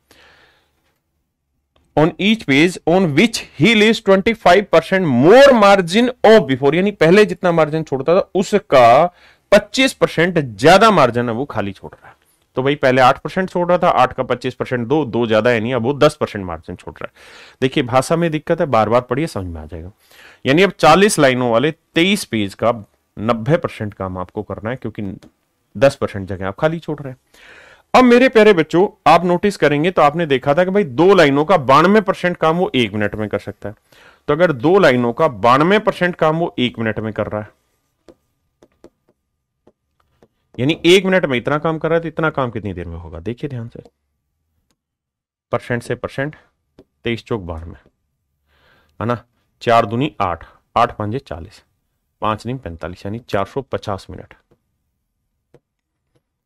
On each page on which he leaves 25% more margin of before, यानी पहले जितना मार्जिन छोड़ता था उसका 25% ज्यादा मार्जिन है वो खाली छोड़ रहा है। तो भाई पहले 8% छोड़ रहा था, 8 का 25% 2 ज्यादा है नहीं, अब वो 10% मार्जिन छोड़ रहा है। देखिए भाषा में दिक्कत है, बार बार पढ़िए समझ में आ जाएगा। यानी अब 40 लाइनों वाले 23 पेज का 90% काम आपको करना है, क्योंकि 10% जगह आप खाली छोड़ रहे हैं। अब मेरे प्यारे बच्चों, आप नोटिस करेंगे तो आपने देखा था कि भाई 2 लाइनों का 92% काम वो 1 मिनट में कर सकता है। तो अगर 2 लाइनों का 92% काम वो 1 मिनट में कर रहा है, यानी 1 मिनट में इतना काम कर रहा है, तो इतना काम कितनी देर में होगा, देखिए ध्यान से। परसेंट से परसेंट, 23 चौक 92 है ना, 4 दूनी 8, 8 पंजे 40, 5 नीम 45, यानी 450 मिनट।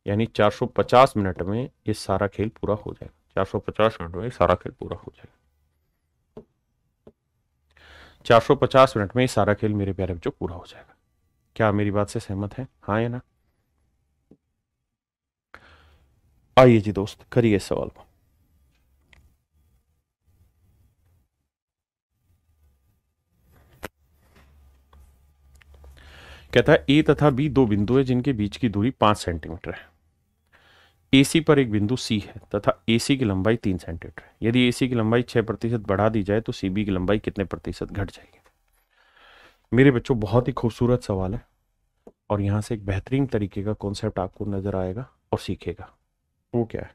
यानी 450 मिनट में ये सारा खेल पूरा हो जाएगा। 450 मिनट में ये सारा खेल पूरा हो जाएगा। 450 मिनट में ये सारा खेल मेरे प्यारे बच्चों पूरा हो जाएगा। क्या मेरी बात से सहमत है, हाँ या ना? आइए जी दोस्त, करिए इस सवाल को। कहता है ए तथा बी 2 बिंदु है जिनके बीच की दूरी 5 सेंटीमीटर है। AC पर एक बिंदु C है तथा AC की लंबाई 3 सेंटीमीटर है। यदि AC की लंबाई 6% बढ़ा दी जाए तो CB की लंबाई कितने प्रतिशत घट जाएगी? मेरे बच्चों बहुत ही खूबसूरत सवाल है, और यहां से एक बेहतरीन तरीके का कॉन्सेप्ट आपको नजर आएगा और सीखेगा। वो क्या है?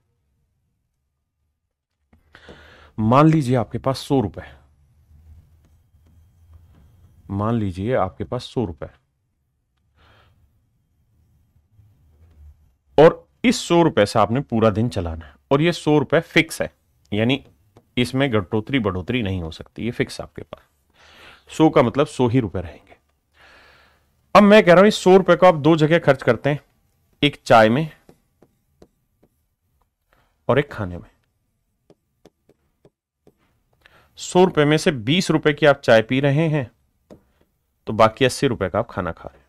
मान लीजिए आपके पास 100 रुपए, मान लीजिए आपके पास 100 रुपए, और इस 100 रुपए से आपने पूरा दिन चलाना है, और ये 100 रुपए फिक्स है, यानी इसमें घटोतरी बढ़ोतरी नहीं हो सकती, ये फिक्स आपके पास। 100 का मतलब 100 ही रुपए रहेंगे। अब मैं कह रहा हूं इस 100 रुपए को आप 2 जगह खर्च करते हैं, एक चाय में और एक खाने में। 100 रुपए में से 20 रुपए की आप चाय पी रहे हैं, तो बाकी 80 रुपए का आप खाना खा रहे हैं।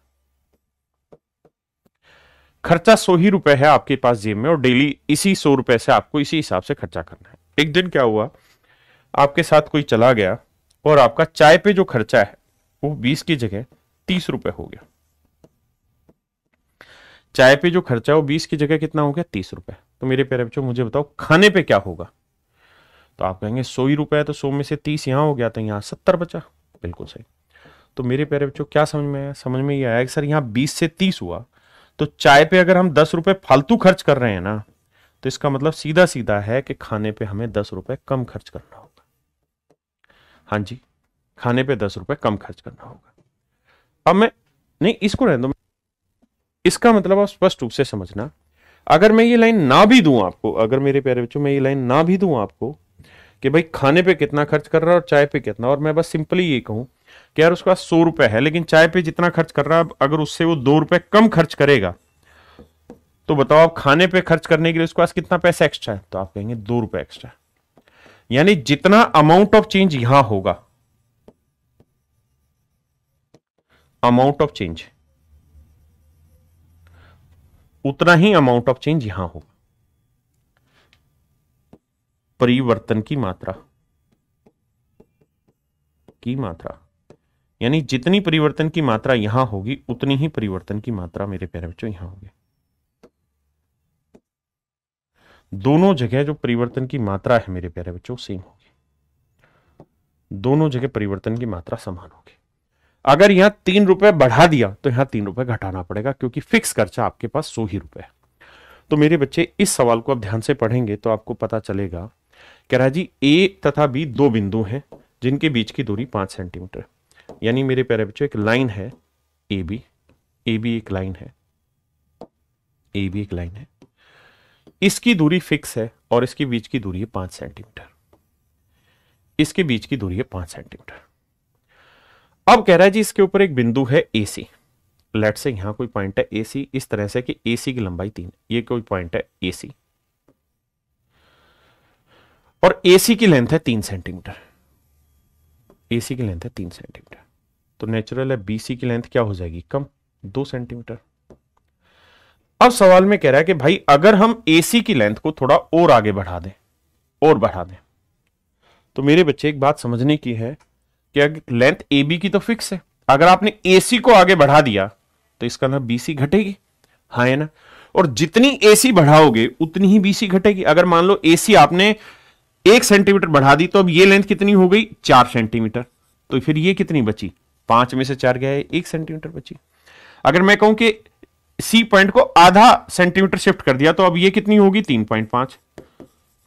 खर्चा 100 ही रुपए है आपके पास जेब में, और डेली इसी 100 रुपए से आपको इसी हिसाब से खर्चा करना है। एक दिन क्या हुआ, आपके साथ कोई चला गया और आपका चाय पे जो खर्चा है वो 20 की जगह 30 रुपए हो गया। चाय पे जो खर्चा है वो 20 की जगह कितना हो गया, 30 रुपए। तो मेरे प्यारे बच्चों मुझे बताओ खाने पे क्या होगा? तो आप कहेंगे 100 ही रुपए है, तो 100 में से 30 यहां हो गया, तो यहां 70 बचा। बिल्कुल सही। तो मेरे प्यारे बच्चों क्या समझ में आया? समझ में ये आया कि सर यहां 20 से 30 हुआ, तो चाय पे अगर हम 10 रुपए फालतू खर्च कर रहे हैं ना, तो इसका मतलब सीधा सीधा है कि खाने पे हमें 10 रुपए कम खर्च करना होगा। हाँ जी, खाने पे 10 रुपए कम खर्च करना होगा। अब मैं नहीं, इसको रहने दो। इसका मतलब आप स्पष्ट रूप से समझना, अगर मैं ये लाइन ना भी दूं आपको, अगर मेरे प्यारे बच्चों मैं ये लाइन ना भी दूं आपको कि भाई खाने पे कितना खर्च कर रहा है और चाय पे कितना, और मैं बस सिंपली ये कहूं कि यार उसके पास 100 रुपए है, लेकिन चाय पे जितना खर्च कर रहा है, अगर उससे वो 2 रुपए कम खर्च करेगा तो बताओ आप खाने पे खर्च करने के लिए उसके पास कितना पैसा एक्स्ट्रा है, तो आप कहेंगे 2 रुपए एक्स्ट्रा। यानी जितना अमाउंट ऑफ चेंज यहां होगा, अमाउंट ऑफ चेंज, उतना ही अमाउंट ऑफ चेंज यहां होगा। परिवर्तन की मात्रा, यानी जितनी परिवर्तन की मात्रा यहां होगी उतनी ही परिवर्तन की मात्रा मेरे प्यारे बच्चों यहां होगी। दोनों जगह जो परिवर्तन की मात्रा है मेरे प्यारे बच्चों सेम होगी, दोनों जगह परिवर्तन की मात्रा समान होगी। अगर यहां 3 रुपए बढ़ा दिया तो यहां 3 रुपए घटाना पड़ेगा, क्योंकि फिक्स खर्चा आपके पास 100 ही रुपए है। तो मेरे बच्चे इस सवाल को आप ध्यान से पढ़ेंगे तो आपको पता चलेगा। कह रहा जी ए तथा बी दो बिंदु हैं जिनके बीच की दूरी 5 सेंटीमीटर, यानी मेरे प्यारे बच्चों एक लाइन है ए बी एक लाइन है, ए बी एक लाइन है, इसकी दूरी फिक्स है और इसके बीच की दूरी है 5 सेंटीमीटर, इसके बीच की दूरी है 5 सेंटीमीटर। अब कह रहा है जी इसके ऊपर एक बिंदु है ए सी, लेट से यहां कोई पॉइंट है ए सी, इस तरह से कि ए सी की लंबाई 3, ये कोई पॉइंट है ए सी और ए सी की लेंथ है 3 सेंटीमीटर, ए सी की लेंथ है 3 सेंटीमीटर। तो नेचुरल है बी सी की लेंथ क्या हो जाएगी, कम, 2 सेंटीमीटर। अब सवाल में कह रहा है कि भाई अगर हम ए सी की लेंथ को थोड़ा और आगे बढ़ा दें, तो मेरे बच्चे एक बात समझने की है कि लेंथ ए बी की तो फिक्स है, अगर आपने ए सी को आगे बढ़ा दिया तो इसका ना बी सी घटेगी, हाँ है ना, और जितनी ए सी बढ़ाओगे उतनी ही बी सी घटेगी। अगर मान लो ए सी आपने 1 सेंटीमीटर बढ़ा दी तो अब ये लेंथ कितनी हो गई, 4 सेंटीमीटर, तो फिर ये कितनी बची, 5 में से 4 गया है, 1 सेंटीमीटर बची। अगर मैं कहूं कि सी पॉइंट को आधा सेंटीमीटर शिफ्ट कर दिया तो अब ये कितनी होगी, 3.5,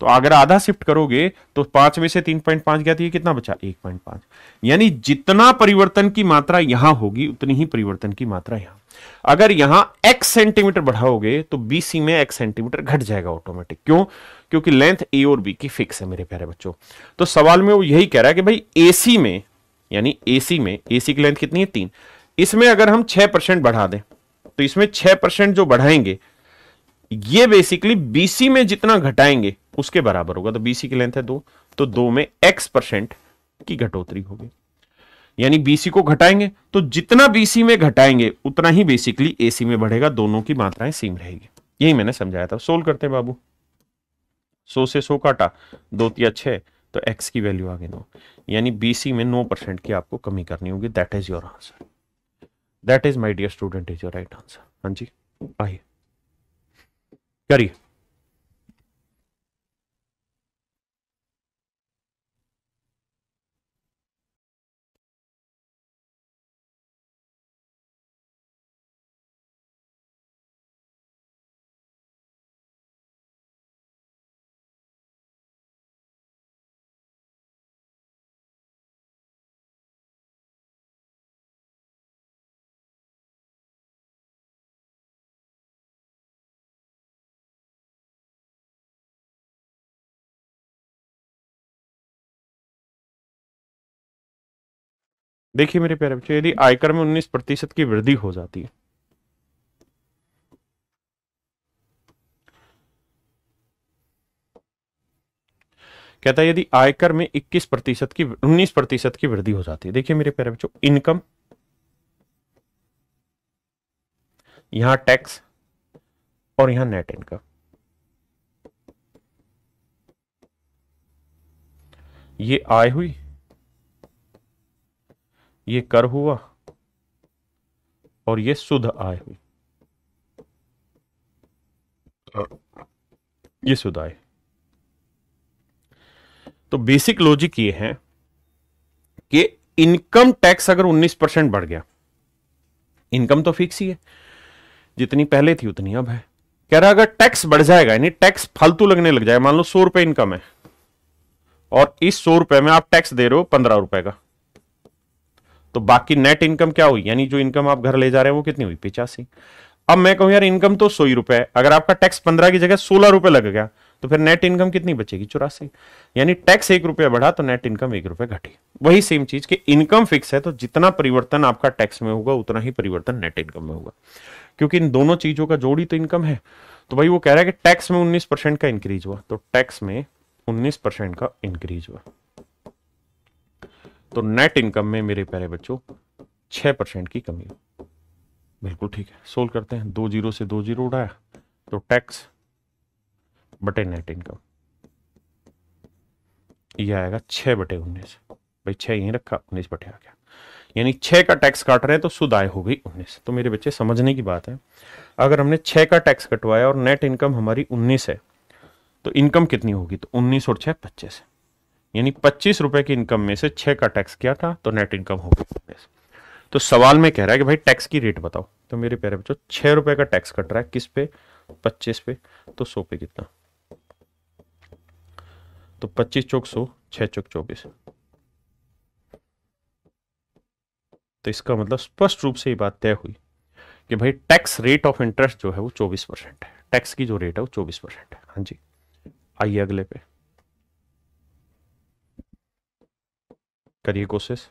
तो अगर आधा शिफ्ट करोगे तो 5 में से 3.5 गया तो ये कितना बचा, 1.5। यानी जितना परिवर्तन की मात्रा यहां होगी उतनी ही परिवर्तन की मात्रा यहां। अगर यहां x सेंटीमीटर बढ़ाओगे तो BC में x सेंटीमीटर घट जाएगा ऑटोमेटिक। क्यों, क्योंकि लेंथ ए और बी की फिक्स है मेरे प्यारे बच्चों। तो सवाल में वो यही कह रहा है कि भाई AC में, यानी AC की लेंथ कितनी है, 3, इसमें अगर हम 6% बढ़ा दें तो इसमें 6% जो बढ़ाएंगे ये बेसिकली BC में जितना घटाएंगे उसके बराबर होगा। तो BC की लेंथ है 2, तो 2 में x% की घटोतरी होगी, यानी BC को घटाएंगे तो जितना BC में घटाएंगे उतना ही बेसिकली AC में बढ़ेगा, दोनों की मात्राएं सेम रहेगी। यही मैंने समझाया था। सोल्व करते हैं बाबू, 100 से 100 काटा, 2 तिया 6, तो x की वैल्यू आ गई 9, यानी BC में 9% की आपको कमी करनी होगी। That is your answer, that is my dear student is your right answer. हाँ जी, आइए करिए। देखिए मेरे प्यारे बच्चों, यदि आयकर में 19% की वृद्धि हो जाती है, कहता है यदि आयकर में 19% की वृद्धि हो जाती है। देखिए मेरे प्यारे बच्चों, इनकम, यहां टैक्स और यहां नेट इनकम, ये आय हुई, ये कर हुआ और ये शुद्ध आय हुई, ये शुद्ध आय। तो बेसिक लॉजिक ये है कि इनकम टैक्स अगर 19% बढ़ गया, इनकम तो फिक्स ही है, जितनी पहले थी उतनी अब है। कह रहा अगर टैक्स बढ़ जाएगा, यानी टैक्स फालतू लगने लग जाएगा, मान लो 100 रुपए इनकम है और इस 100 रुपए में आप टैक्स दे रहे हो 15 रुपए का, तो बाकी नेट इनकम क्या हुई, यानी जो इनकम आप घर ले जा रहे हैं वो कितनी हुई, 85। अब मैं कहूं यार इनकम तो 100 ही रुपए है, अगर आपका टैक्स 15 की जगह 16 रुपए लग गया तो फिर नेट इनकम कितनी बचेगी, 84। यानी टैक्स 1 रुपया बढ़ा तो नेट इनकम 1 रुपया घटी। वही सेम चीज कि इनकम फिक्स है तो जितना परिवर्तन आपका टैक्स में होगा उतना ही परिवर्तन नेट इनकम में होगा, क्योंकि इन दोनों चीजों का जोड़ ही तो इनकम है। तो भाई वो कह रहा है कि टैक्स में 19% का इंक्रीज हुआ, तो टैक्स में 19% का इंक्रीज हुआ, तो नेट इनकम में मेरे प्यारे बच्चों 6% की कमी हुई। बिल्कुल ठीक है, सोल्व करते हैं। 2 जीरो से 2 जीरो उड़ाया, तो टैक्स बटे नेट इनकम, ये आएगा 6/19। भाई 6 यहीं रखा, 19 बटे आ गया, यानी 6 का टैक्स काट रहे हैं तो शुद्ध आय हो गई 19। तो मेरे बच्चे समझने की बात है, अगर हमने 6 का टैक्स कटवाया और नेट इनकम हमारी 19 है, तो इनकम कितनी होगी? तो 19 और 6 25, यानी 25 रुपए की इनकम में से 6 का टैक्स किया था तो नेट इनकम हो गई 19। तो सवाल में कह रहा है कि भाई टैक्स की रेट बताओ, तो मेरे प्यारे बच्चों 6 रुपए का टैक्स कट रहा है, किस पे? 25 पे, तो 100 पे कितना? तो 25 चौक 100, 6 चौक 24। तो इसका मतलब स्पष्ट रूप से ये बात तय हुई कि भाई टैक्स रेट ऑफ इंटरेस्ट जो है वो 24% है, टैक्स की जो रेट है वो 24% है। हाँ जी, आइए अगले पे करिए कोशिश।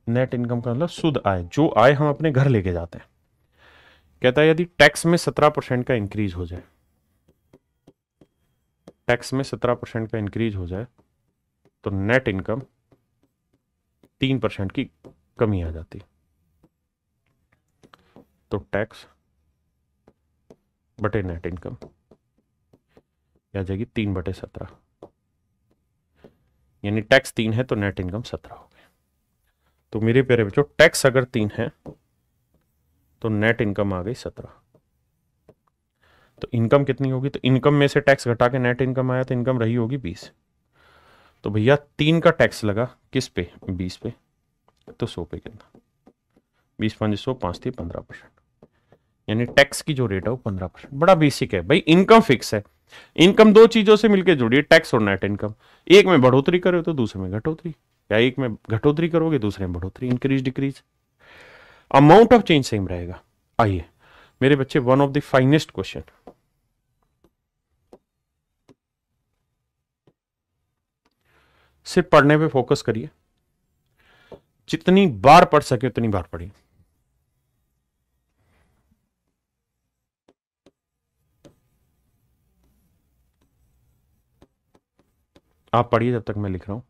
नेट इनकम का मतलब शुद्ध आय, जो आय हम अपने घर लेके जाते हैं। कहता है यदि टैक्स में 17% का इंक्रीज हो जाए, टैक्स में 17% का इंक्रीज हो जाए, तो नेट इनकम 3% की कमी आ जाती। तो टैक्स बटे नेट इनकम आ जाएगी 3/17, यानी टैक्स 3 है तो नेट इनकम 17 हो गया। तो मेरे प्यारे बच्चों टैक्स अगर 3 है तो नेट इनकम आ गई 17। तो इनकम कितनी होगी? तो इनकम में से टैक्स घटा के नेट इनकम आया तो इनकम रही होगी 20। तो भैया 3 का टैक्स लगा किस पे? 20 पे, तो 100 पे कितना? 20 5 100, 5 थी 15%, यानी टैक्स की जो रेट है वो 15%। बड़ा बेसिक है भाई, इनकम फिक्स है। इनकम दो चीजों से मिलकर जुड़ी है, टैक्स और नेट इनकम। एक में बढ़ोतरी करो तो दूसरे में घटोतरी, या एक में घटोतरी करोगे दूसरे में बढ़ोतरी, increase decrease, amount of change same रहेगा। आइए मेरे बच्चे, one of the finest question, सिर्फ पढ़ने पे फोकस करिए, जितनी बार पढ़ सके उतनी बार पढ़िए। आप पढ़िए जब तक मैं लिख रहा हूं।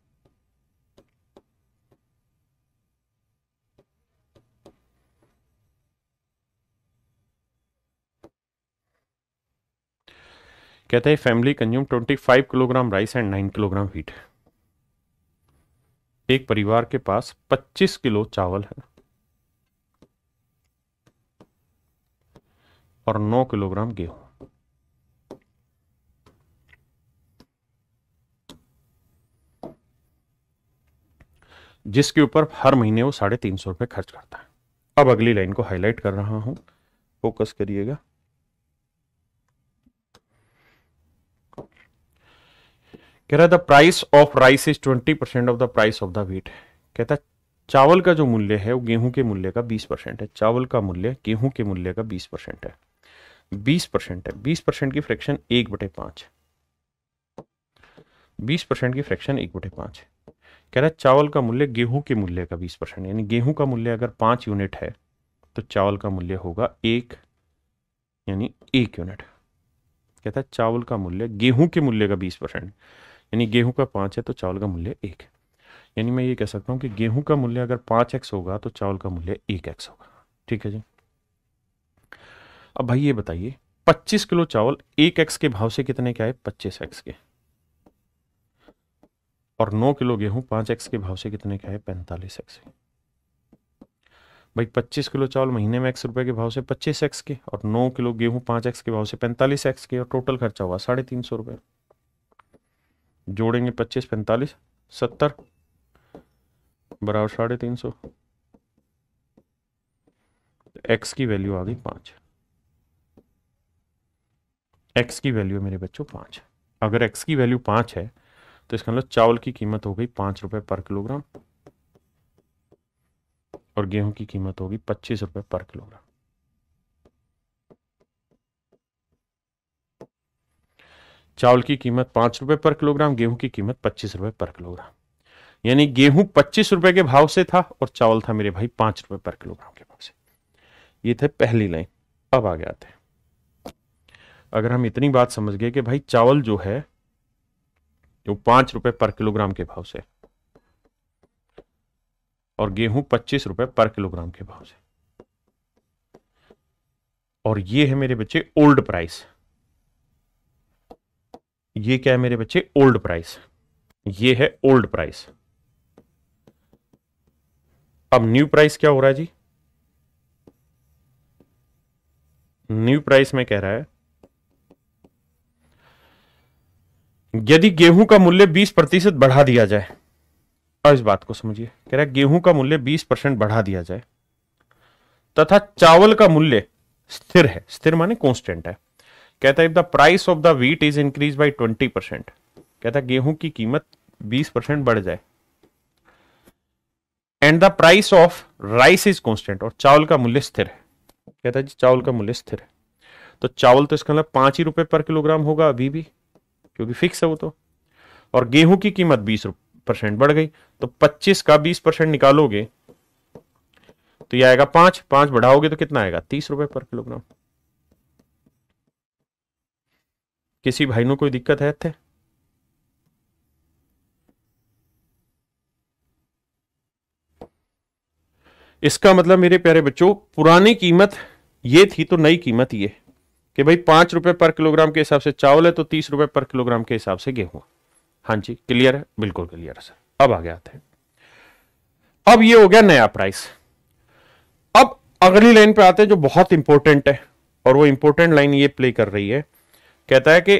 कहते हैं family consume 25 kilogram rice and 9 kilogram wheat. एक परिवार के पास 25 किलो चावल है और 9 किलोग्राम गेहूं, जिसके ऊपर हर महीने वो 350 रुपए खर्च करता है। अब अगली लाइन को हाईलाइट कर रहा हूं, फोकस करिएगा। कह रहा है the price of rice is 20% of the price of the wheat. कहता है चावल का जो मूल्य है वो गेहूं के मूल्य का 20% है। चावल का मूल्य गेहूं के मूल्य का 20% है, 20% है। 20% की फ्रैक्शन 1/5, 20% की फ्रैक्शन 1/5। कह रहा है चावल का मूल्य गेहूं के मूल्य का 20%, यानी गेहूं का मूल्य अगर 5 यूनिट है तो चावल का मूल्य होगा 1, यानी 1 यूनिट। कहता है चावल का मूल्य गेहूं के मूल्य का 20%, यानी गेहूं का 5 है तो चावल का मूल्य 1, यानी मैं ये कह सकता हूं कि गेहूं का मूल्य अगर 5x होगा तो चावल का मूल्य 1x होगा। ठीक है जी। अब भाई ये बताइए 25 किलो चावल 1x के भाव से कितने के आए? 25x के। और 9 किलो गेहूं 5x के भाव से कितने के आए? 45x के। भाई 25 किलो चावल महीने में x रुपए के भाव से 25x के, और 9 किलो गेहूं 5x के भाव से 45x के, और टोटल खर्चा हुआ 350 रुपए। जोड़ेंगे 25 45 70 बराबर 350। एक्स की वैल्यू आ गई 5। एक्स की वैल्यू मेरे बच्चों 5। अगर एक्स की वैल्यू 5 है तो इसका मतलब चावल की कीमत हो गई 5 रुपए पर किलोग्राम और गेहूं की कीमत होगी 25 रुपए पर किलोग्राम। चावल की कीमत 5 रुपए पर किलोग्राम, गेहूं की कीमत 25 रुपए पर किलोग्राम, यानी गेहूं 25 रुपए के भाव से था और चावल था मेरे भाई 5 रुपए पर किलोग्राम के भाव से। ये थे पहली लाइन। अब आगे आते हैं। अगर हम इतनी बात समझ गए कि भाई चावल जो है वो 5 रुपए पर किलोग्राम के भाव से और गेहूं 25 रुपए पर किलोग्राम के भाव से, और ये है मेरे बच्चे ओल्ड प्राइस। ये क्या है मेरे बच्चे? Old price. ये है ओल्ड प्राइस। अब न्यू प्राइस क्या हो रहा है जी? न्यू प्राइस में कह रहा है यदि गेहूं का मूल्य 20% बढ़ा दिया जाए, और इस बात को समझिए, कह रहा है गेहूं का मूल्य 20% बढ़ा दिया जाए तथा चावल का मूल्य स्थिर है, स्थिर माने कांस्टेंट है। कहता है if the price of the wheat is increase by 20%, कहता है गेहूं की कीमत 20% बढ़ जाए, and the price of rice is constant, और चावल का मूल्य स्थिर है। कहता है जी चावल का मूल्य स्थिर है, तो चावल तो इसका मतलब 5 ही रुपए पर किलोग्राम होगा अभी भी, क्योंकि फिक्स है वो तो, और गेहूं की कीमत 20% बढ़ गई, तो 25 का 20% निकालोगे तो ये आएगा 5, 5 बढ़ाओगे तो कितना आएगा? 30 रुपए पर किलोग्राम। किसी भाई ने कोई दिक्कत है थे? इसका मतलब मेरे प्यारे बच्चों पुरानी कीमत ये थी तो नई कीमत ये कि भाई 5 रुपए पर किलोग्राम के हिसाब से चावल है तो 30 रुपए पर किलोग्राम के हिसाब से गेहूं। हाँ जी क्लियर है? बिल्कुल क्लियर है सर। अब आगे आते हैं। अब ये हो गया नया प्राइस। अब अगली लाइन पे आते हैं जो बहुत इंपॉर्टेंट है, और वो इंपॉर्टेंट लाइन ये प्ले कर रही है। कहता है कि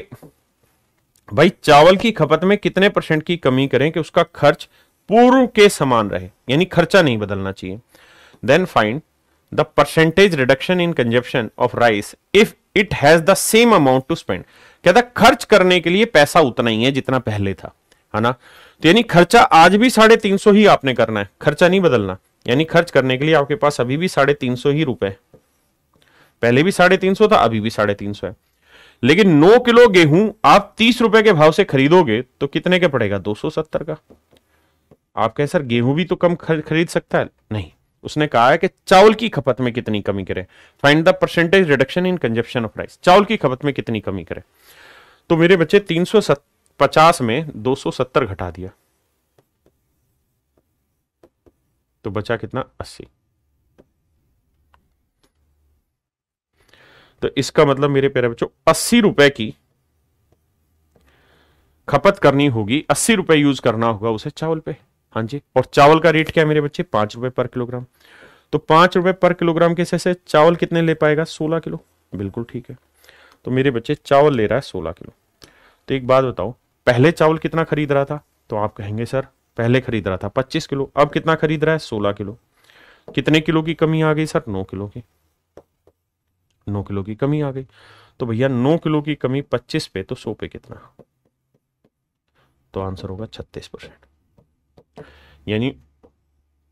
भाई चावल की खपत में कितने % की कमी करें कि उसका खर्च पूर्व के समान रहे, यानी खर्चा नहीं बदलना चाहिए। Then find the percentage reduction in consumption of rice if it has the same amount to spend. कहता खर्च करने के लिए पैसा उतना ही है जितना पहले था, है ना? तो यानी खर्चा आज भी 350 ही आपने करना है, खर्चा नहीं बदलना। यानी खर्च करने के लिए आपके पास अभी भी 350 ही रुपए, पहले भी 350 था, अभी भी 350 है। लेकिन 9 किलो गेहूं आप 30 रुपए के भाव से खरीदोगे तो कितने के पड़ेगा? 270 का। आप कहें सर गेहूं भी तो कम खरीद सकता है? नहीं, उसने कहा है कि चावल की खपत में कितनी कमी करे। Find the percentage reduction in consumption of rice, चावल की खपत में कितनी कमी करे। तो मेरे बच्चे 350 में 270 घटा दिया तो बचा कितना? 80। तो इसका मतलब मेरे प्यारे बच्चों 80 रुपए की खपत करनी होगी, 80 रुपए यूज करना होगा उसे चावल पे। हाँ जी, और चावल का रेट क्या है मेरे बच्चे? 5 रुपए पर किलोग्राम। तो 5 रुपए पर किलोग्राम के से चावल कितने ले पाएगा? 16 किलो। बिल्कुल ठीक है। तो मेरे बच्चे चावल ले रहा है 16 किलो। तो एक बात बताओ, पहले चावल कितना खरीद रहा था? तो आप कहेंगे सर पहले खरीद रहा था 25 किलो, अब कितना खरीद रहा है? 16 किलो। कितने किलो की कमी आ गई सर? 9 किलो की। 9 किलो की कमी आ गई। तो भैया 9 किलो की कमी 25 पे तो 100 पे कितना? तो आंसर होगा 36%। यानी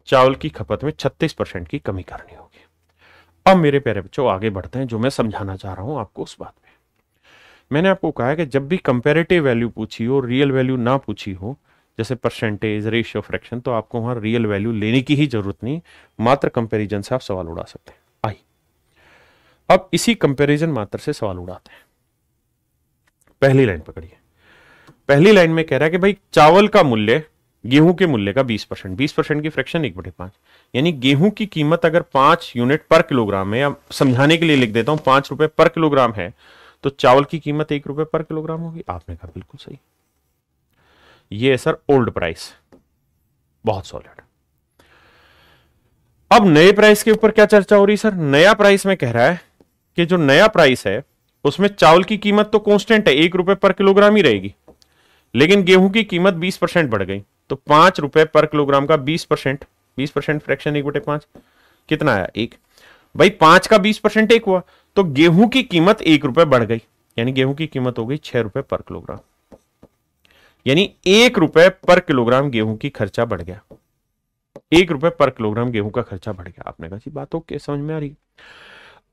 चावल की खपत में 36% की कमी करनी होगी। अब मेरे प्यारे बच्चों आगे बढ़ते हैं, जो मैं समझाना चाह रहा हूं आपको उस बात पे। मैंने आपको कहा है कि जब भी कंपैरेटिव वैल्यू पूछी हो, रियल वैल्यू ना पूछी हो, जैसे परसेंटेज, रेशियो, फ्रैक्शन, तो आपको वहां रियल वैल्यू लेने की ही जरूरत नहीं, मात्र कंपैरिजन से आप सवाल उड़ा सकते हैं। आई अब इसी कंपैरिजन मात्र से सवाल उड़ाते हैं। पहली लाइन पकड़िए। पहली लाइन में कह रहा है कि भाई चावल का मूल्य गेहूं के मूल्य का 20%, 20% की फ्रैक्शन 1/5, यानी गेहूं की कीमत अगर 5 यूनिट पर किलोग्राम है, या समझाने के लिए लिख देता हूं 5 रुपए पर किलोग्राम है, तो चावल की कीमत 1 रुपए पर किलोग्राम होगी। आपने कहा बिल्कुल सही। ये है सर ओल्ड प्राइस, बहुत सॉलिड। अब नए प्राइस के ऊपर क्या चर्चा हो रही सर? नया प्राइस में कह रहा है कि जो नया प्राइस है उसमें चावल की कीमत तो कांस्टेंट है, 1 रुपए पर किलोग्राम ही रहेगी, लेकिन गेहूं की कीमत 20% बढ़ गई। तो 5 रुपए पर किलोग्राम का 20%, 20% फ्रैक्शन 1/5 कितना आया? 1। भाई 5 का 20% 1 हुआ, तो गेहूं की कीमत 1 रुपए बढ़ गई, यानी गेहूं की कीमत हो गई 6 रुपए पर किलोग्राम, यानी 1 रुपए पर किलोग्राम गेहूं की खर्चा बढ़ गया। 1 रुपए पर किलोग्राम गेहूं का खर्चा बढ़ गया। आपने कहा जी बात ओके, समझ में आ रही।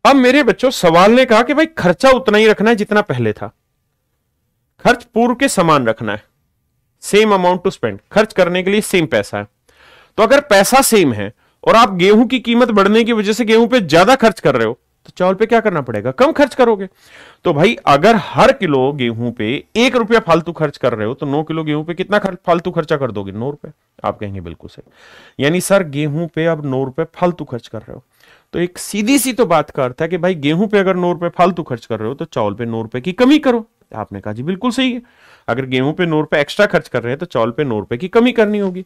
अब मेरे बच्चों सवाल ने कहा कि भाई खर्चा उतना ही रखना है जितना पहले था, खर्च पूर्व के समान रखना है। सेम अमाउंट टू स्पेंड, खर्च करने के लिए सेम पैसा है। तो अगर पैसा सेम है और आप गेहूं की कीमत बढ़ने की वजह से गेहूं पे ज्यादा खर्च कर रहे हो, तो चावल पे क्या करना पड़ेगा, कम खर्च करोगे। तो भाई अगर हर किलो गेहूं पे 1 रुपया फालतू खर्च कर रहे हो, तो 9 किलो गेहूं पे कितना फालतू खर्चा कर दोगे, 9 रुपए। आप कहेंगे बिल्कुल सही, यानी सर गेहूं पे अब 9 रुपए फालतू खर्च कर रहे हो। तो एक सीधी सी तो बात का अर्थ है कि भाई गेहूं पे अगर 9 रुपए फालतू खर्च कर रहे हो, तो चावल पे 9 रुपए की कमी करो। आपने कहा जी बिल्कुल सही है, अगर गेहूं पे 9 रुपए एक्स्ट्रा खर्च कर रहे हैं तो चावल पे 9 रुपए की कमी करनी होगी।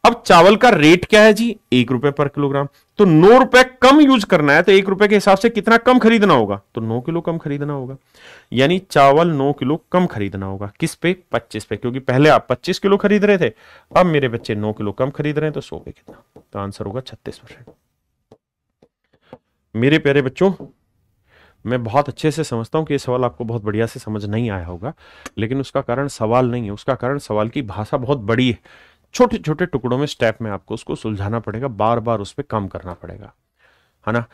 अब चावल का रेट क्या है जी, 1 रुपए पर किलोग्राम। तो 9 रुपए कम यूज करना है, तो 1 रुपए के हिसाब से कितना कम खरीदना होगा, तो 9 किलो कम खरीदना होगा। यानी चावल 9 किलो कम खरीदना होगा, किस पे, 25 पे, क्योंकि पहले आप 25 किलो खरीद रहे थे, अब मेरे बच्चे 9 किलो कम खरीद रहे हैं, तो 100 पे कितना, तो आंसर होगा 36%। मेरे प्यारे बच्चों, मैं बहुत अच्छे से समझता हूं कि ये सवाल आपको बहुत बढ़िया से समझ नहीं आया होगा, लेकिन उसका कारण सवाल नहीं है, उसका कारण सवाल की भाषा बहुत बड़ी है। छोटे छोटे टुकड़ों में स्टेप में आपको उसको सुलझाना पड़ेगा, बार बार उस पर काम करना पड़ेगा, है ना।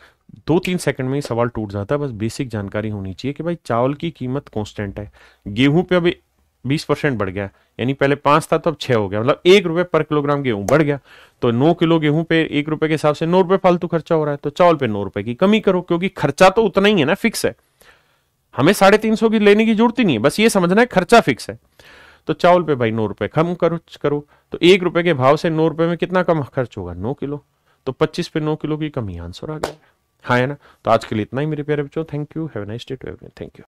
2-3 सेकंड में ही सवाल टूट जाता है। बस बेसिक जानकारी होनी चाहिए कि भाई चावल की कीमत कांस्टेंट है, गेहूं पे अभी 20% बढ़ गया, यानी पहले 5 था तो अब 6 हो गया, मतलब 1 रुपए पर किलोग्राम गेहूं बढ़ गया। तो 9 किलो गेहूं पे 1 रुपए के हिसाब से 9 रुपए फालतू खर्चा हो रहा है, तो चावल पे 9 रुपए की कमी करो, क्योंकि खर्चा तो उतना ही है ना, फिक्स है। हमें 350 की लेने की जरूरत ही नहीं है, बस ये समझना है खर्चा फिक्स है। तो चावल पे भाई 9 रुपए कम करो। तो 1 रुपए के भाव से 9 रुपए में कितना कम खर्च होगा, 9 किलो। तो 25 पे 9 किलो की कमी, आंसर आ गया। हाँ है ना। तो आज के लिए इतना ही मेरे प्यारे बच्चों, thank you, have a nice day to everyone, thank you.